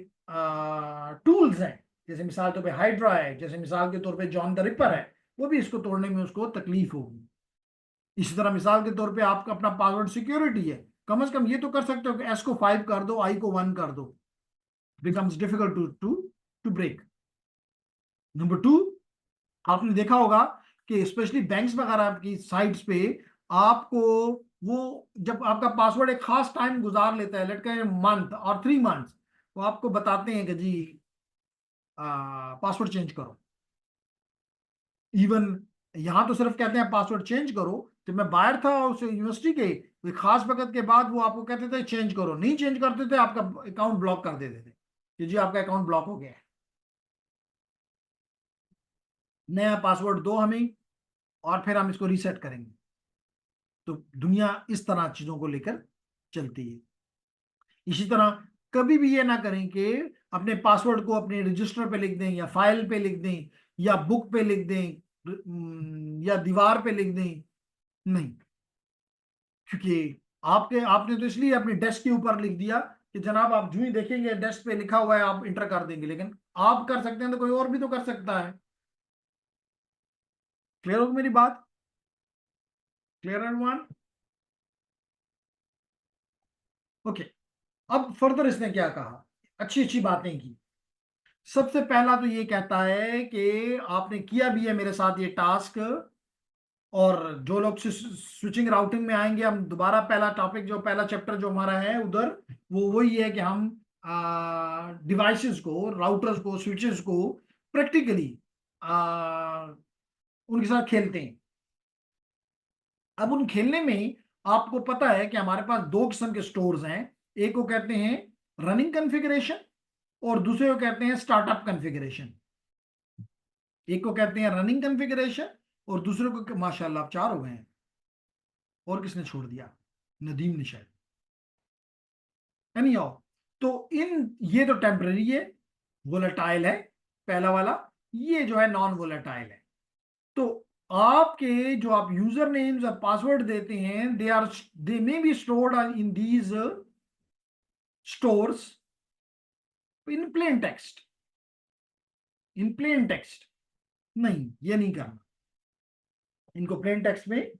S2: टूल्स हैं, जैसे मिसाल के तौर पे हाइड्रा है, जैसे मिसाल के तौर पे जॉन द रिपर है, वो भी इसको तोड़ने में उसको तकलीफ होगी। इसी तरह मिसाल के तौर पे आपका अपना पासवर्ड सिक्योरिटी है, कम से कम ये तो कर सकते हो कि एस को 5 कर दो, आई को 1 कर दो, becomes difficult to break. Number 2, आपने देखा होगा कि स्पेशली बैंक्स वगैरह की साइट्स पे आपको वो, जब आपका पासवर्ड एक खास टाइम गुजार लेता है, लेट के मंथ और 3 मंथ्स, वो आपको बताते हैं कि जी पासवर्ड चेंज करो। इवन यहां तो सिर्फ कहते हैं पासवर्ड चेंज करो। जब मैं बाहर था उस यूनिवर्सिटी के, तो एक खास वक्त के बाद वो आपको कहते थे चेंज करो, नहीं चेंज करते थे आपका अकाउंट ब्लॉक कर देते थे कि जी आपका अकाउंट ब्लॉक हो गया है, नया पासवर्ड दो हमें और फिर हम इसको रीसेट करेंगे। तो दुनिया इस तरह चीजों को लेकर चलती है। इसी तरह कभी भी ये ना करें कि अपने पासवर्ड को अपने रजिस्टर पे लिख दें या फाइल पे लिख दें या बुक पे लिख दें या दीवार पे लिख दें, नहीं। क्योंकि आपने तो इसलिए अपने डेस्क के ऊपर लिख दिया कि जनाब आप जो ही देखेंगे डेस्क पे लिखा हुआ है आप इंटर कर देंगे, लेकिन आप कर सकते हैं तो कोई और भी तो कर सकता है। क्लियर हो मेरी बात? Clear one? ओके। अब फर्दर इसने क्या कहा, अच्छी अच्छी बातें की। सबसे पहला तो ये कहता है कि आपने किया भी है मेरे साथ ये टास्क, और जो लोग स्विचिंग राउटिंग में आएंगे, हम दोबारा पहला टॉपिक जो पहला चैप्टर जो हमारा है उधर, वो वही है कि हम डिवाइसेस को, राउटर्स को, स्विचेस को प्रैक्टिकली उनके साथ खेलते हैं। अब उन खेलने में आपको पता है कि हमारे पास दो किस्म के स्टोर्स हैं, एक को कहते हैं रनिंग कॉन्फ़िगरेशन और दूसरे को कहते हैं स्टार्टअप कॉन्फ़िगरेशन। एक को कहते हैं रनिंग कॉन्फ़िगरेशन और दूसरे को, माशाल्लाह आप चार हो गए हैं, और किसने छोड़ दिया? नदीम ने शायद। एनी हाउ, तो ये तो टेम्पररी है, वोलेटाइल है पहला वाला, ये जो है नॉन वोलेटाइल है। तो आपके जो आप यूजर नेम्स और पासवर्ड देते हैं, they may be stored in these stores in plain text. In plain text नहीं, ये नहीं करना, इनको प्लेन टेक्स्ट में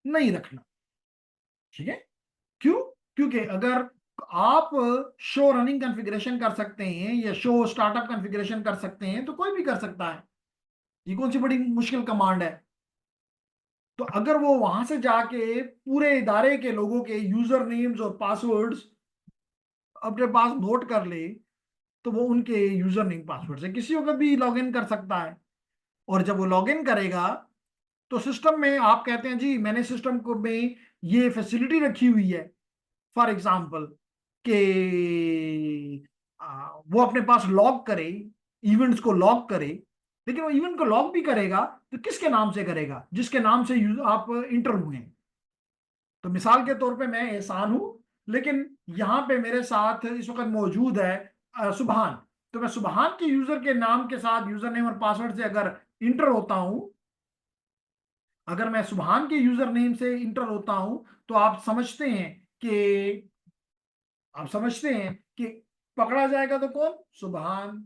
S2: नहीं रखना, ठीक है? क्यों? क्योंकि अगर आप शो रनिंग कॉन्फ़िगरेशन कर सकते हैं या शो स्टार्टअप कॉन्फ़िगरेशन कर सकते हैं तो कोई भी कर सकता है, ये कौन सी बड़ी मुश्किल कमांड है? तो अगर वो वहां से जाके पूरे इदारे के लोगों के यूजर नेम्स और पासवर्ड्स अपने पास नोट कर ले, तो वो उनके यूजर नेम पासवर्ड से किसी को भी लॉग इन कर सकता है। और जब वो लॉग इन करेगा तो सिस्टम में आप कहते हैं जी मैंने सिस्टम को में ये फैसिलिटी रखी हुई है, फॉर एग्जाम्पल कि वो अपने पास लॉग करे, इवेंट्स को लॉग करे, लेकिन वो इवेंट को लॉग भी करेगा तो किसके नाम से करेगा? जिसके नाम से आप इंटर हुए हैं। तो मिसाल के तौर पे मैं एहसान हूं, लेकिन यहाँ पे मेरे साथ इस वक्त मौजूद है सुबहान। तो मैं सुबहान के यूजर के नाम के साथ यूजर नेम और पासवर्ड से अगर इंटर होता हूं, अगर मैं सुबहान के यूजर नेम से इंटर होता हूं, तो आप समझते हैं कि पकड़ा जाएगा तो कौन? सुबहान।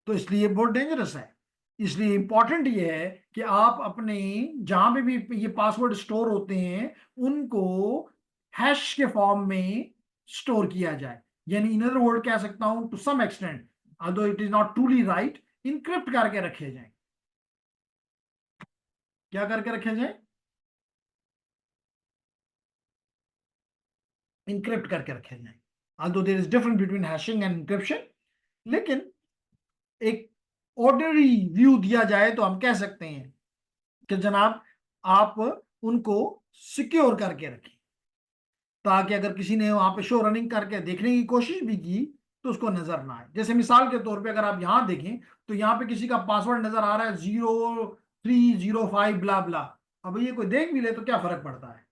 S2: तो इसलिए बहुत डेंजरस है। इसलिए इंपॉर्टेंट ये है कि आप अपने जहां पे भी ये पासवर्ड स्टोर होते हैं उनको हैश के फॉर्म में स्टोर किया जाए, यानी इन अदर वर्ड कह सकता हूं to some extent, although it is not truly right, encrypt करके रखे जाए। क्या करके रखे जाए? इनक्रिप्ट करके रखे जाए। although there is difference between hashing and encryption, लेकिन एक ऑर्डनरी व्यू दिया जाए तो हम कह सकते हैं कि जनाब आप उनको सिक्योर करके रखें, ताकि अगर किसी ने वहां पे शो रनिंग करके देखने की कोशिश भी की तो उसको नजर ना आए। जैसे मिसाल के तौर पे अगर आप यहां देखें तो यहाँ पे किसी का पासवर्ड नजर आ रहा है 0305 ब्ला ब्ला। अब ये कोई देख भी ले तो क्या फर्क पड़ता है?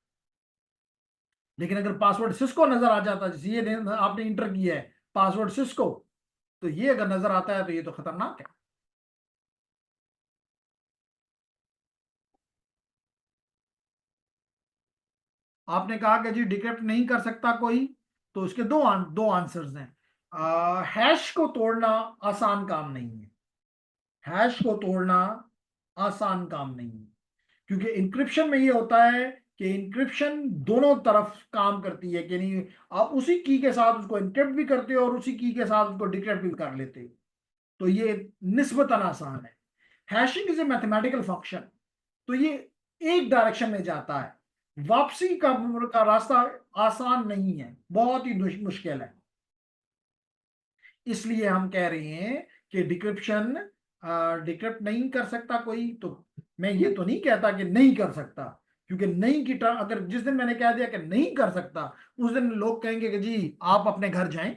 S2: लेकिन अगर पासवर्ड सिस्को नजर आ जाता है, जैसे ये आपने इंटर किया है पासवर्ड सिस्को, तो ये अगर नजर आता है तो ये तो खतरनाक है। आपने कहा कि जी डिक्रिप्ट नहीं कर सकता कोई, तो इसके दो आंसर्स हैं। हैश को तोड़ना आसान काम नहीं है, हैश को तोड़ना आसान काम नहीं है, क्योंकि इंक्रिप्शन में ये होता है कि इंक्रिप्शन दोनों तरफ काम करती है, कि नहीं आप उसी की के साथ उसको इंक्रिप्ट भी करते हो और उसी की के साथ उसको डिक्रिप्ट भी कर लेते हो, तो ये निस्बतन आसान है। Hashing is a mathematical function, तो ये एक डायरेक्शन में जाता है, वापसी का रास्ता आसान नहीं है, बहुत ही मुश्किल है। इसलिए हम कह रहे हैं कि डिक्रिप्ट नहीं कर सकता कोई, तो मैं ये तो नहीं कहता कि नहीं कर सकता, क्योंकि नहीं की टर्म, अगर जिस दिन मैंने कह दिया कि नहीं कर सकता, उस दिन लोग कहेंगे कि जी आप अपने घर जाएं,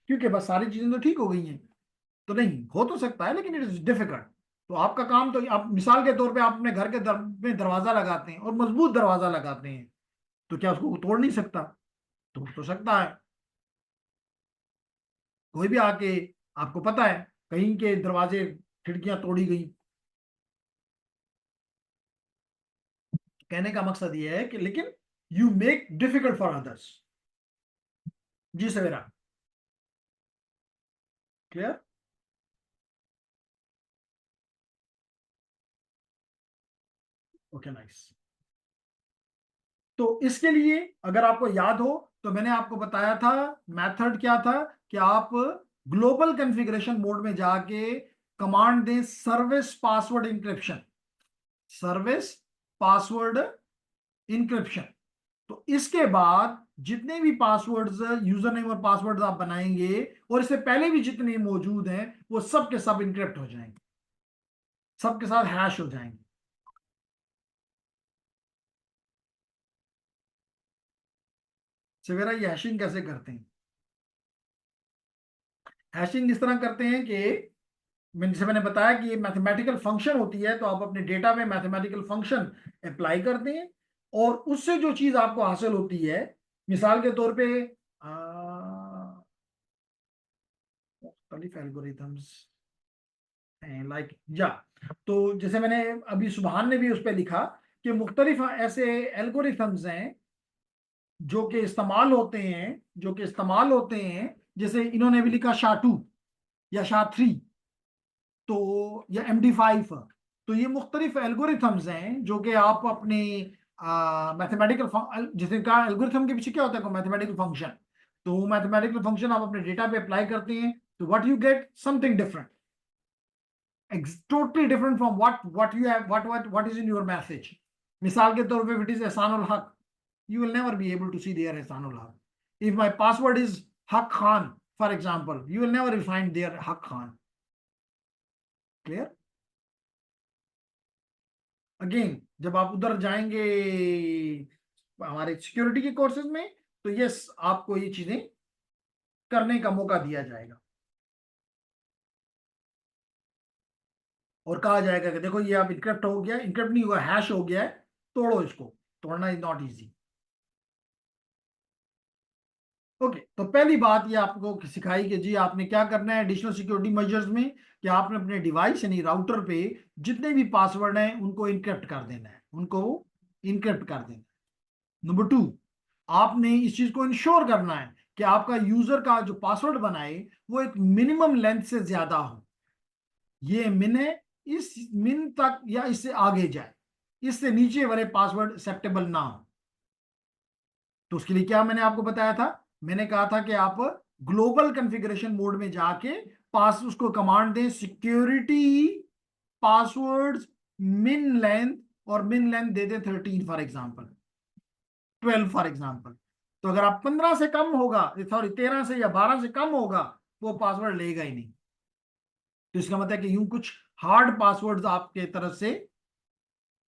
S2: क्योंकि बस सारी चीजें तो ठीक हो गई हैं। तो नहीं हो तो सकता है, लेकिन इट इज डिफिकल्ट। तो आपका काम, तो आप मिसाल के तौर पे आप अपने घर के में दरवाजा लगाते हैं और मजबूत दरवाजा लगाते हैं, तो क्या उसको तोड़ नहीं सकता? तोड़ तो सकता है। कोई भी आके, आपको पता है कहीं के दरवाजे खिड़कियां तोड़ी गई, कहने का मकसद ये है कि लेकिन you make difficult for others. जी सवेरा, क्लियर? Okay, nice. तो इसके लिए अगर आपको याद हो, तो मैंने आपको बताया था मेथड क्या था, कि आप ग्लोबल कॉन्फ़िगरेशन मोड में जाके कमांड दें service password encryption, service password encryption. तो इसके बाद जितने भी पासवर्ड्स, यूजर नेम और पासवर्ड्स आप बनाएंगे, और इससे पहले भी जितने मौजूद हैं, वो सब के सब इंक्रिप्ट हो जाएंगे, सबके साथ हैश हो जाएंगे। सवेरा, ये हैशिंग कैसे करते हैं? हैशिंग इस तरह करते हैं कि जैसे मैंने बताया कि ये मैथमेटिकल फंक्शन होती है, तो आप अपने डेटा में मैथमेटिकल फंक्शन अप्लाई करते हैं, और उससे जो चीज आपको हासिल होती है, मिसाल के तौर पे मुख्तलिफ एल्गोरिथम्स हैं, लाइक या, तो जैसे मैंने अभी सुभान ने भी उस पर लिखा कि मुख्तलिफ ऐसे एल्गोरिथम्स हैं जो कि इस्तेमाल होते हैं, जो कि इस्तेमाल होते हैं, जैसे इन्होंने भी लिखा SHA-2 या SHA-3, तो या MD5। तो ये मुख्तलिफ एल्गोरिथम्स हैं जो कि आप अपने मैथमेटिकल, जैसे कहा एल्गोरिथम के पीछे क्या होता है, मैथमेटिकल फंक्शन। तो मैथमेटिकल फंक्शन आप अपने डेटा पे अप्लाई करते हैं, तो what you get something different, totally different from what you have, what is in your message. मिसाल के तौर पे, इट इज एहसानुल हक, you will never be able to see their Ehsanul Haq. If my password is Haq Khan, for example, you will never find their Haq Khan. Clear? Again, जब आप उधर जाएंगे हमारे सिक्योरिटी के कोर्सेज में, तो yes, आपको ये चीजें करने का मौका दिया जाएगा, और कहा जाएगा कि देखो ये अब इनक्रिप्ट हो गया, इनक्रिप्ट नहीं हुआ, हैश हो गया है, तोड़ो इसको। तोड़ना इज नॉट इजी। ओके, तो पहली बात ये आपको सिखाई कि जी आपने क्या करना है एडिशनल सिक्योरिटी मेजर्स में, कि आपने अपने डिवाइस यानी राउटर पे जितने भी पासवर्ड हैं उनको इनक्रिप्ट कर देना है, उनको इनक्रिप्ट कर देना है। नंबर 2, आपने इस चीज को इंश्योर करना है कि आपका यूजर का जो पासवर्ड बनाए वो एक मिनिमम लेंथ से ज्यादा हो। ये मिन है, इस मिन तक या इससे आगे जाए, इससे नीचे वाले पासवर्ड एक्सेप्टेबल ना हो। तो उसके लिए क्या मैंने आपको बताया था, मैंने कहा था कि आप ग्लोबल कॉन्फ़िगरेशन मोड में जाके पास उसको कमांड दें सिक्योरिटी पासवर्ड्स मिन लेंथ, और मिन लेंथ दे दें 13 फॉर एग्जांपल, 12 फॉर एग्जांपल। तो अगर आप 15 से कम होगा, सॉरी 13 से या 12 से कम होगा, वो पासवर्ड लेगा ही नहीं। तो इसका मतलब है कि यूं कुछ हार्ड पासवर्ड्स आपके तरफ से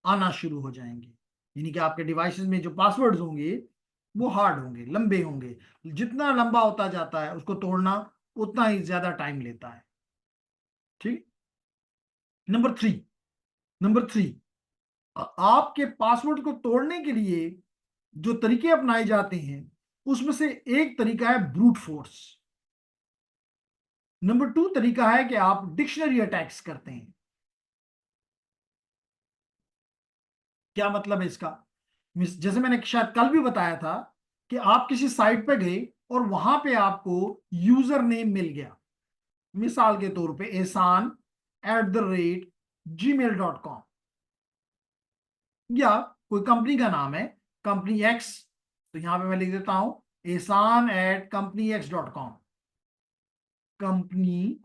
S2: आना शुरू हो जाएंगे, यानी कि आपके डिवाइसेस में जो पासवर्ड्स होंगे वो हार्ड होंगे, लंबे होंगे। जितना लंबा होता जाता है उसको तोड़ना उतना ही ज्यादा टाइम लेता है। ठीक। नंबर थ्री, आपके पासवर्ड को तोड़ने के लिए जो तरीके अपनाए जाते हैं, उसमें से एक तरीका है ब्रूट फोर्स। नंबर 2 तरीका है कि आप डिक्शनरी अटैक्स करते हैं। क्या मतलब है इसका? जैसे मैंने शायद कल भी बताया था कि आप किसी साइट पे गए और वहां पे आपको यूजर नेम मिल गया, मिसाल के तौर पे ehsan@gmail.com, या कोई कंपनी का नाम है कंपनी एक्स, तो यहां पे मैं लिख देता हूं ehsan@companyx.com, कंपनी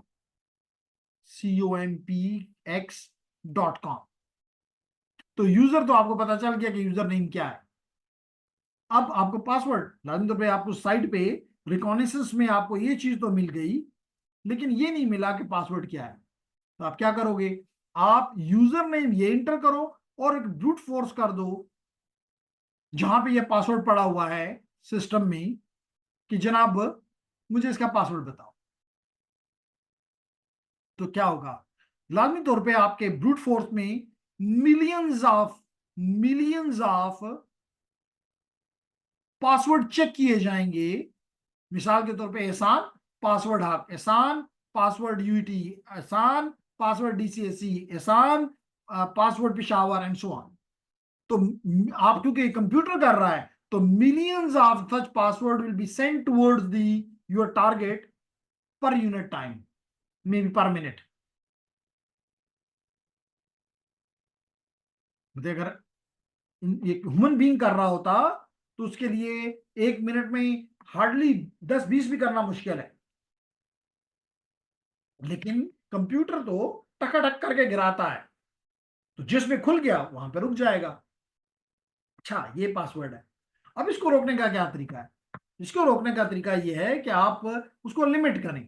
S2: compx.com। तो यूजर तो आपको पता चल गया कि यूजर नेम क्या है। अब आपको पासवर्ड, लाजमी तौर पे आपको साइट पे रिकॉग्निशंस में आपको ये चीज तो मिल गई, लेकिन ये नहीं मिला कि पासवर्ड क्या है। तो आप क्या करोगे, आप यूजर नेम ये इंटर करो और एक ब्रूट फोर्स कर दो जहां पे ये पासवर्ड पड़ा हुआ है सिस्टम में कि जनाब मुझे इसका पासवर्ड बताओ, तो क्या होगा? लाजमी तौर पे आपके ब्रूट फोर्स में मिलियंस ऑफ पासवर्ड चेक किए जाएंगे। मिसाल के तौर पे एहसान पासवर्ड हक, एहसान पासवर्ड यूटी, एहसान पासवर्ड डीसीएससी, एहसान password Peshawar and so on. तो आप क्योंकि कंप्यूटर कर रहा है तो millions of such password will be sent towards the your target per unit time, may be पर मिनट। अगर एक ह्यूमन बीइंग कर रहा होता तो उसके लिए 1 मिनट में हार्डली 10-20 भी करना मुश्किल है, लेकिन कंप्यूटर तो टकाटक करके गिराता है, तो जिसमें खुल गया वहां पे रुक जाएगा। अच्छा, ये पासवर्ड है। अब इसको रोकने का क्या तरीका है? इसको रोकने का तरीका यह है कि आप उसको लिमिट करें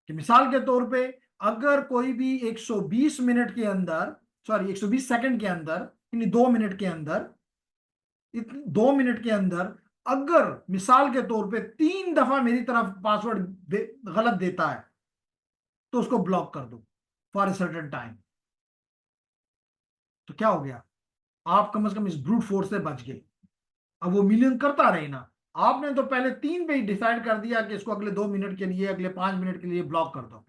S2: कि मिसाल के तौर पे अगर कोई भी 120 मिनट के अंदर, सॉरी 120 सेकंड के अंदर, यानी 2 मिनट के अंदर, 2 मिनट के अंदर अगर मिसाल के तौर पे 3 दफा मेरी तरफ पासवर्ड गलत देता है तो उसको ब्लॉक कर दो फॉर ए सर्टेन टाइम। तो क्या हो गया? आप कम से कम इस ब्रूट फोर्स से बच गए। अब वो मिलियन करता रहे ना, आपने तो पहले 3 पे ही डिसाइड कर दिया कि इसको अगले 2 मिनट के लिए, अगले 5 मिनट के लिए ब्लॉक कर दो।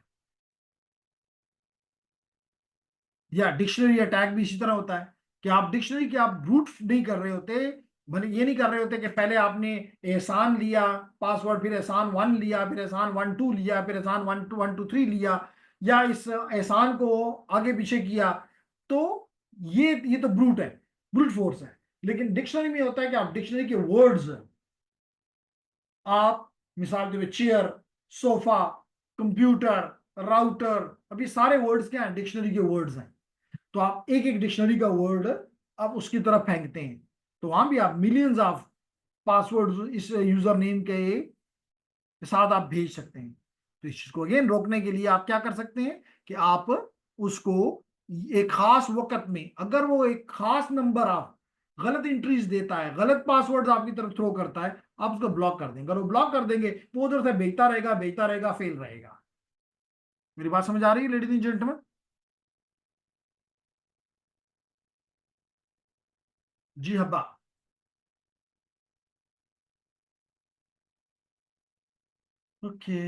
S2: या डिक्शनरी अटैक भी इसी तरह होता है कि आप डिक्शनरी के आप ब्रूट नहीं कर रहे होते, भले ये नहीं कर रहे होते कि पहले आपने एहसान लिया पासवर्ड, फिर एहसान 1 लिया, फिर एहसान 1 2 लिया, फिर एहसान 1 2 1 2 3 लिया, या इस एहसान को आगे पीछे किया। तो ये तो ब्रूट है, ब्रूट फोर्स है। लेकिन डिक्शनरी में होता है कि आप डिक्शनरी के वर्ड्स, आप मिसाल के लिए चेयर, सोफा, कंप्यूटर, राउटर, अभी सारे वर्ड्स क्या हैं? डिक्शनरी के वर्ड्स हैं। तो आप एक एक डिक्शनरी का वर्ड आप उसकी तरफ फेंकते हैं, तो वहां भी आप मिलियंस ऑफ पासवर्ड इस यूजर नेम के साथ आप भेज सकते हैं। तो इस चीज को अगेन रोकने के लिए आप क्या कर सकते हैं कि आप उसको एक खास वक्त में, अगर वो एक खास नंबर ऑफ गलत एंट्रीज देता है, गलत पासवर्ड आपकी तरफ थ्रो करता है, आप उसको ब्लॉक कर देंगे। अगर वो ब्लॉक कर देंगे वो उधर से भेजता रहेगा, फेल रहेगा। मेरी बात समझ आ रही है लेडीज एंड जेंटलमैन? जी हब्बा। ओके,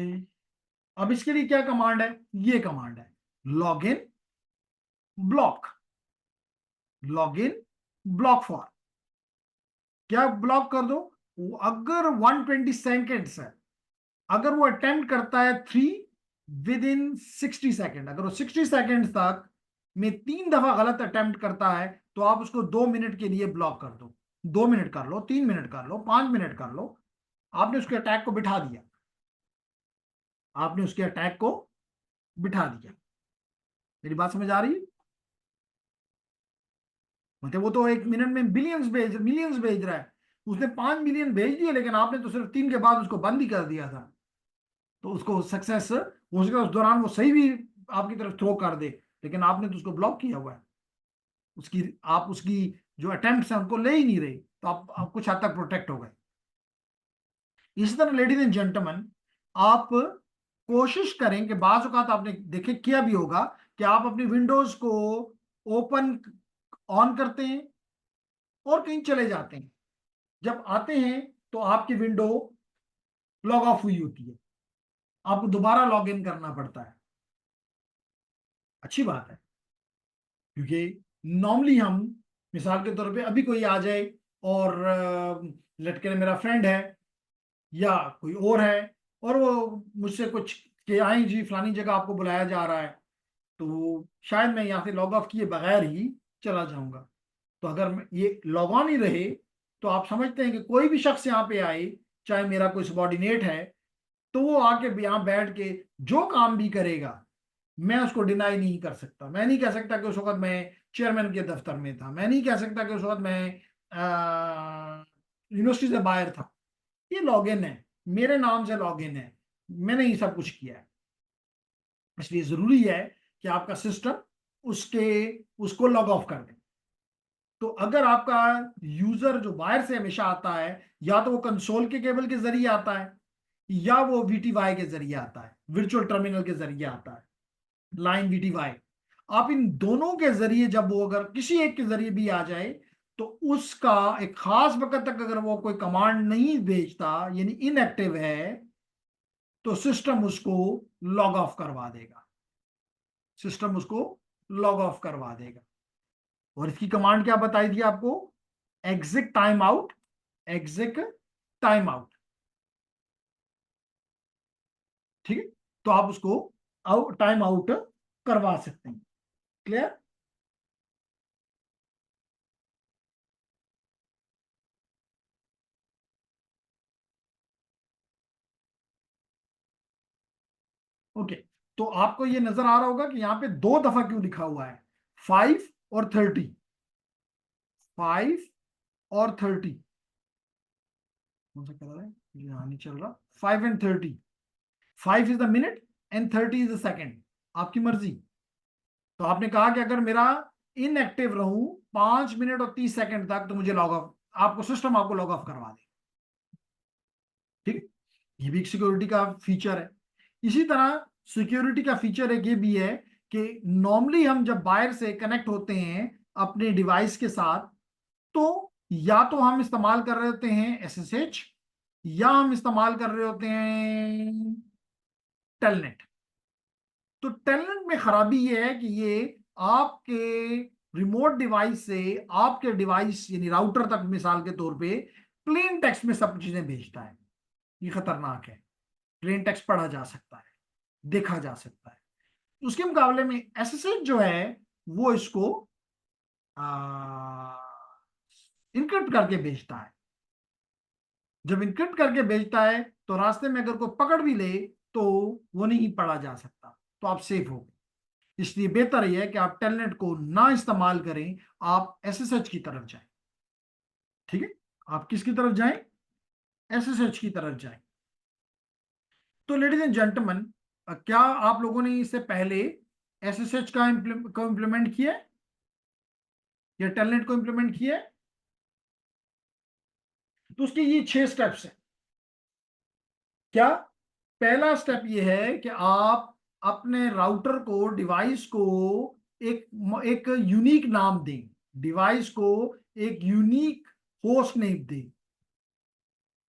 S2: अब इसके लिए क्या कमांड है? ये कमांड है log in block, log in block for. क्या ब्लॉक कर दो? अगर 120 सेकेंड्स है, अगर वो अटेम्प्ट करता है 3 विद इन 60 सेकेंड, अगर वो 60 सेकेंड तक में 3 दफा गलत अटेम्प्ट करता है तो आप उसको 2 मिनट के लिए ब्लॉक कर दो। 2 मिनट कर लो, 3 मिनट कर लो, 5 मिनट कर लो। आपने उसके अटैक को बिठा दिया, आपने उसके अटैक को बिठा दिया। मेरी बात समझ आ रही है? मतलब वो तो 1 मिनट में मिलियंस भेज रहा है, उसने 5 मिलियन भेज दिए, लेकिन आपने तो सिर्फ 3 के बाद उसको बंद ही कर दिया था। तो उसको सक्सेस हो सके उस दौरान वो सही भी आपकी तरफ थ्रो कर दे, लेकिन आपने तो उसको ब्लॉक किया हुआ है। आप उसकी जो अटेम्प्ट है उनको ले ही नहीं रहे, तो आप कुछ हद तक प्रोटेक्ट हो गए। इसी तरह लेडीज एंड जेंटलमैन, आप कोशिश करें कि बाज़ औक़ात आपने देखे किया भी होगा कि आप अपनी विंडोज को ओपन ऑन करते हैं और कहीं चले जाते हैं, जब आते हैं तो आपकी विंडो लॉग ऑफ हुई होती है, आपको दोबारा लॉग इन करना पड़ता है। अच्छी बात है, क्योंकि नॉर्मली हम मिसाल के तौर पे अभी कोई आ जाए और लटके ने मेरा फ्रेंड है या कोई और है और वो मुझसे कुछ कि आए जी फलानी जगह आपको बुलाया जा रहा है, तो शायद मैं यहाँ से लॉग ऑफ किए बगैर ही चला जाऊंगा। तो अगर ये लॉग ऑन ही रहे तो आप समझते हैं कि कोई भी शख्स यहाँ पे आए, चाहे मेरा कोई सबॉर्डिनेट है, तो वो आके यहाँ बैठ के जो काम भी करेगा मैं उसको डिनाई नहीं कर सकता। मैं नहीं कह सकता कि उस वक्त मैं चेयरमैन के दफ्तर में था, मैं नहीं कह सकता कि उस वक्त मैं यूनिवर्सिटी से बाहर था। ये लॉगिन है, मेरे नाम से लॉगिन है, मैंने ये सब कुछ किया है। इसलिए जरूरी है कि आपका सिस्टम उसके उसको लॉग ऑफ कर दे। तो अगर आपका यूजर जो बाहर से हमेशा आता है, या तो वो कंसोल के केबल के जरिए आता है, या वो VTY के जरिए आता है, वर्चुअल टर्मिनल के जरिए आता है, लाइन VTY। आप इन दोनों के जरिए जब वो अगर किसी एक के जरिए भी आ जाए, तो उसका एक खास वक्त तक अगर वो कोई कमांड नहीं भेजता, यानी इनएक्टिव है, तो सिस्टम उसको लॉग ऑफ करवा देगा। सिस्टम उसको लॉग ऑफ करवा देगा। और इसकी कमांड क्या बताई थी आपको? Exit time out, exit time out. ठीक है, तो आप उसको टाइम आउट करवा सकते हैं। क्लियर? ओके, तो आपको ये नजर आ रहा होगा कि यहां पे 2 दफा क्यों लिखा हुआ है, 5 और 30। 5 और 30 कौन सा कलर है? यहां नहीं चल रहा। 5 and 30। 5 is the minute and 30 is the second. आपकी मर्जी। तो आपने कहा कि अगर मेरा इनएक्टिव रहूं 5 मिनट और 30 सेकेंड तक, तो मुझे लॉग ऑफ, आपको सिस्टम आपको लॉग ऑफ करवा दे। ठीक है, ये भी एक सिक्योरिटी का फीचर है। इसी तरह सिक्योरिटी का फीचर एक ये भी है कि नॉर्मली हम जब बाहर से कनेक्ट होते हैं अपने डिवाइस के साथ, तो या तो हम इस्तेमाल कर रहे होते हैं SSH, या हम इस्तेमाल कर रहे होते हैं टेलनेट। तो टेलनेट में खराबी ये है कि ये आपके रिमोट डिवाइस से आपके डिवाइस यानी राउटर तक मिसाल के तौर पे प्लेन टेक्स्ट में सब चीजें भेजता है। ये खतरनाक है। प्लेन टेक्स्ट पढ़ा जा सकता है, देखा जा सकता है। उसके मुकाबले में SSH जो है वो इसको इनक्रिप्ट करके भेजता है। जब इनक्रिप्ट करके भेजता है तो रास्ते में अगर कोई पकड़ भी ले तो वो नहीं पढ़ा जा सकता, तो आप सेफ हो। इसलिए बेहतर यह है कि आप टेलनेट को ना इस्तेमाल करें, आप SSH की तरफ जाएं। ठीक है, आप किसकी तरफ जाएं? SSH की तरफ जाएं। तो लेडीज एंड जेंटलमैन, क्या आप लोगों ने इससे पहले SSH का इम्प्लीमेंट किया है या टेलनेट को इम्प्लीमेंट किया है? तो उसके ये 6 स्टेप्स हैं। क्या? पहला स्टेप ये है कि आप अपने राउटर को, डिवाइस को एक एक यूनिक नाम दें। डिवाइस को एक यूनिक होस्ट नेम दें।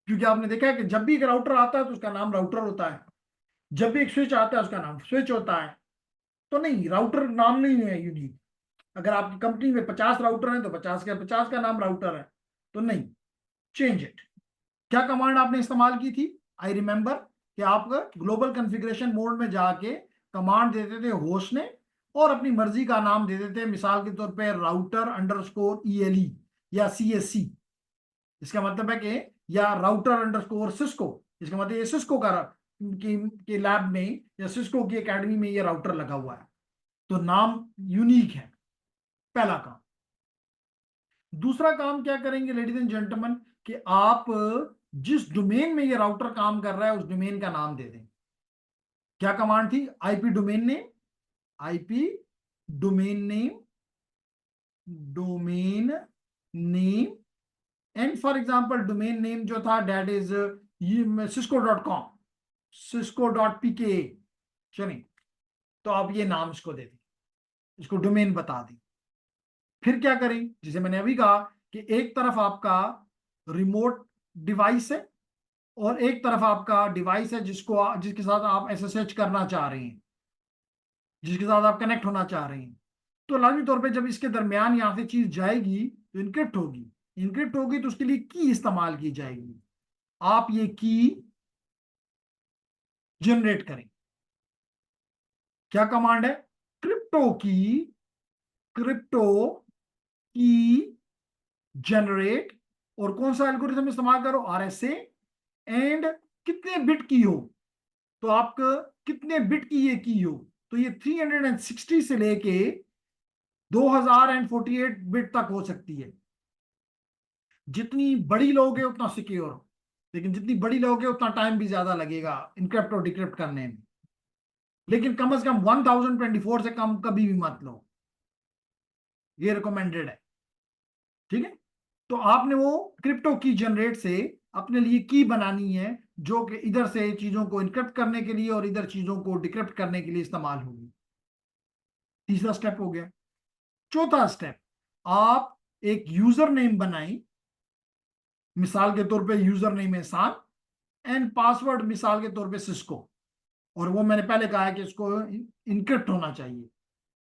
S2: क्योंकि आपने देखा है कि जब भी एक राउटर आता है तो उसका नाम राउटर होता है, जब भी एक स्विच आता है उसका नाम स्विच होता है। तो नहीं, राउटर नाम नहीं है यूनिक। अगर आपकी कंपनी में 50 राउटर हैं तो 50 का नाम राउटर है, तो नहीं, चेंज इट। क्या कमांड आपने इस्तेमाल की थी? आई रिमेंबर कि आप ग्लोबल कॉन्फ़िगरेशन मोड में जाके कमांड देते थे होस्ट ने, और अपनी मर्जी का नाम दे देते, मिसाल के तौर पे राउटर अंडरस्कोर ELE या CSC। इसका मतलब है कि, या राउटर अंडरस्कोर सिस्को। इसका मतलब ये सिस्को का के लैब में या सिस्को की एकेडमी में ये राउटर लगा हुआ है, तो नाम यूनिक है। पहला काम। दूसरा काम क्या करेंगे लेडीज एंड जेंटलमैन, कि आप जिस डोमेन में ये राउटर काम कर रहा है उस डोमेन का नाम दे दें। क्या कमांड थी? IP domain name, IP domain name, domain name, and for example domain name जो था डेट इज cisco.com, cisco.pk। चलिए, तो आप ये नाम इसको दे दें, इसको डोमेन बता दें। फिर क्या करें? जिसे मैंने अभी कहा कि एक तरफ आपका रिमोट डिवाइस है और एक तरफ आपका डिवाइस है जिसके साथ आप SSH करना चाह रहे हैं, जिसके साथ आप कनेक्ट होना चाह रहे हैं। तो लाजमी तौर पे जब इसके दरमियान यहां से चीज जाएगी तो इनक्रिप्ट होगी। इनक्रिप्ट होगी तो उसके लिए की इस्तेमाल की जाएगी। आप ये की जनरेट करें। क्या कमांड है? क्रिप्टो की, क्रिप्टो की जनरेट। और कौन सा एल्गोरिथम इस्तेमाल करो? RSA। एंड कितने बिट की हो, तो आपका कितने बिट की ये की हो, तो ये 360 से लेके 2048 बिट तक हो सकती है। जितनी बड़ी लोगे उतना सिक्योर हो, लेकिन जितनी बड़ी लोगे उतना टाइम भी ज्यादा लगेगा इनक्रिप्ट और डिक्रिप्ट करने में। लेकिन कम से कम 1024 से कम कभी भी मत लो, ये रिकमेंडेड है। ठीक है, तो आपने वो क्रिप्टो की जनरेट से अपने लिए की बनानी है जो कि इधर से चीजों को इनक्रिप्ट करने के लिए और इधर चीजों को डिक्रिप्ट करने के लिए इस्तेमाल होगी। तीसरा स्टेप हो गया। चौथा स्टेप, आप एक यूजर नेम बनाएं, मिसाल के तौर पे यूजर नेम एहसान, एंड पासवर्ड मिसाल के तौर पे सिस्को। और वो मैंने पहले कहा है कि इसको इनक्रिप्ट होना चाहिए,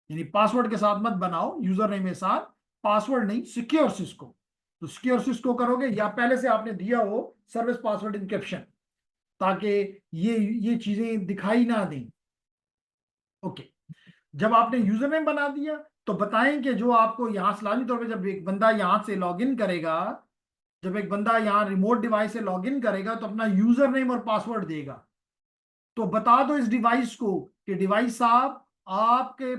S2: यानी पासवर्ड के साथ मत बनाओ यूजर नेम एहसान, पासवर्ड नहीं, सिक्योर सिस्को। तो सिक्योर सिस्को करोगे या पहले से आपने दिया हो सर्विस पासवर्ड इंक्रिप्शन, ताकि ये चीजें दिखाई ना दें। ओके, जब आपने यूजर नेम बना दिया तो बताएं कि जो आपको यहां से लाजमी तौर पे जब एक बंदा यहां से लॉग इन करेगा, जब एक बंदा यहाँ रिमोट डिवाइस से लॉग इन करेगा तो अपना यूजर नेम और पासवर्ड देगा। तो बता दो इस डिवाइस को कि डिवाइस साहब आपके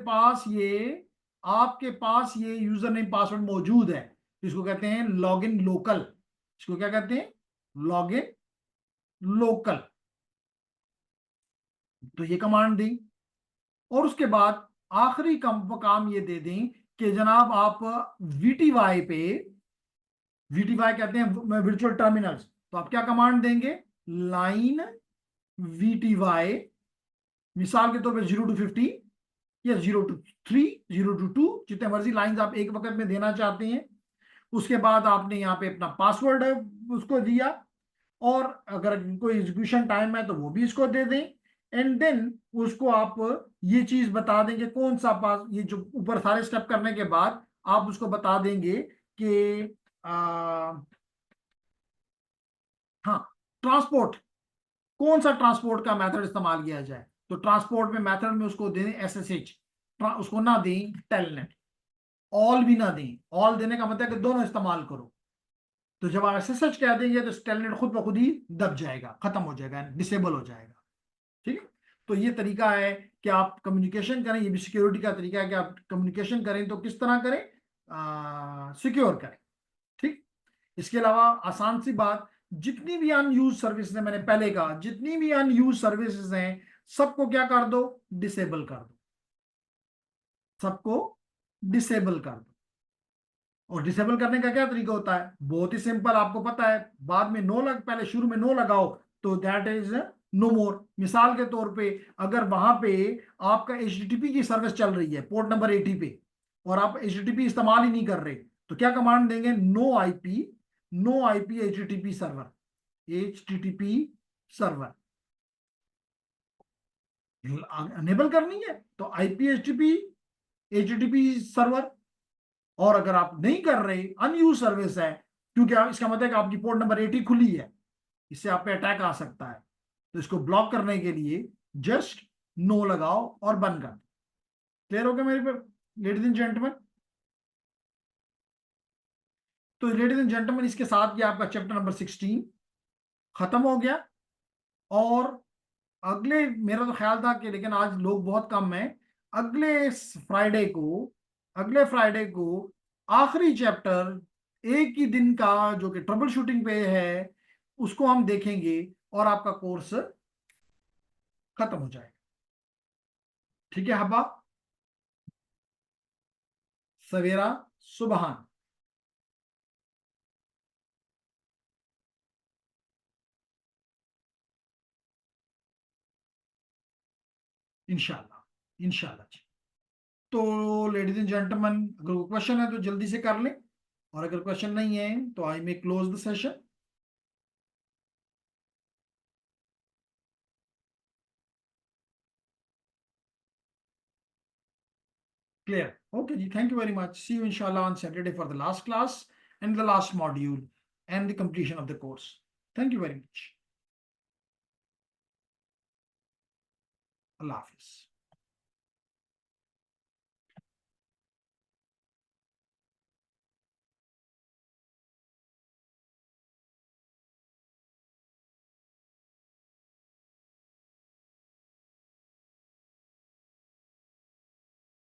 S2: पास ये यूजर नेम पासवर्ड मौजूद है। इसको कहते हैं लॉग इन लोकल। इसको क्या कहते हैं? Log in local. तो ये कमांड दी और उसके बाद आखिरी काम ये दे दें कि जनाब आप वीटीवाई पे, वीटीवाई कहते हैं वर्चुअल टर्मिनल्स, तो आप क्या कमांड देंगे? लाइन वीटीवाई, मिसाल के तौर पे 0 to 50 या 0 to 3, 0 to 2, जितने मर्जी लाइंस आप एक वक्त में देना चाहते हैं। उसके बाद आपने यहाँ पे अपना पासवर्ड उसको दिया, और अगर कोई एग्जीक्यूशन टाइम है तो वो भी इसको दे दें। एंड देन उसको आप ये चीज बता देंगे कौन सा पास, ये जो ऊपर सारे स्टेप करने के बाद आप उसको बता देंगे कि हाँ, ट्रांसपोर्ट, कौन सा ट्रांसपोर्ट का मेथड इस्तेमाल किया जाए। तो ट्रांसपोर्ट में मेथड में उसको दें SSH, उसको ना दें टेलनेट, ऑल भी ना दें। ऑल देने का मतलब है कि दोनों इस्तेमाल करो। तो जब आप SSH कह देंगे तो टेलनेट खुद ब खुद ही दब जाएगा, खत्म हो जाएगा, डिसेबल हो जाएगा। ठीक है, तो ये तरीका है कि आप कम्युनिकेशन करें। ये भी सिक्योरिटी का तरीका है कि आप कम्युनिकेशन करें तो किस तरह करें, सिक्योर करें। ठीक, इसके अलावा आसान सी बात, जितनी भी अनयूज सर्विस है, मैंने पहले कहा जितनी भी अनयूज सर्विसेज हैं सबको क्या कर दो? डिसेबल कर दो, सबको डिसेबल कर दो। और डिसेबल करने का क्या तरीका होता है? बहुत ही सिंपल, आपको पता है। बाद में नो लग, पहले शुरू में नो लगाओ तो दैट इज नो मोर। मिसाल के तौर पे अगर वहां पे आपका HTTP की सर्विस चल रही है पोर्ट नंबर 80 पे और आप HTTP इस्तेमाल ही नहीं कर रहे, तो क्या कमांड देंगे? No IP HTTP server, HTTP server enable करनी है तो IP HTTP सर्वर। और अगर आप नहीं कर रहे, अनयूज सर्विस है, क्योंकि इसका मतलब है कि आपकी पोर्ट नंबर 80 खुली है, इससे आप पे अटैक आ सकता है, तो इसको ब्लॉक करने के लिए जस्ट नो लगाओ और बंद कर दो। क्लियर हो गया मेरे पे लेडीज एंड जेंटलमैन? तो लेडीज एंड जेंटलमैन, इसके साथ ये आपका चैप्टर नंबर 16 खत्म हो गया। और अगले, मेरा तो ख्याल था कि लेकिन आज लोग बहुत कम हैं, अगले फ्राइडे को अगले फ्राइडे को आखिरी चैप्टर एक ही दिन का जो कि ट्रबल शूटिंग पे है उसको हम देखेंगे और आपका कोर्स खत्म हो जाएगा। ठीक है हब्बा, सवेरा, सुबहान। इंशाल्लाह इंशाल्लाह जी। तो लेडीज एंड जेंटलमैन, अगर कोई क्वेश्चन है तो जल्दी से कर लें, और अगर क्वेश्चन नहीं है तो I may close the session. Clear. Okay, ji. Thank you very much. See you inshallah on Saturday for the last class and the last module and the completion of the course. Thank you very much. Allah Hafiz.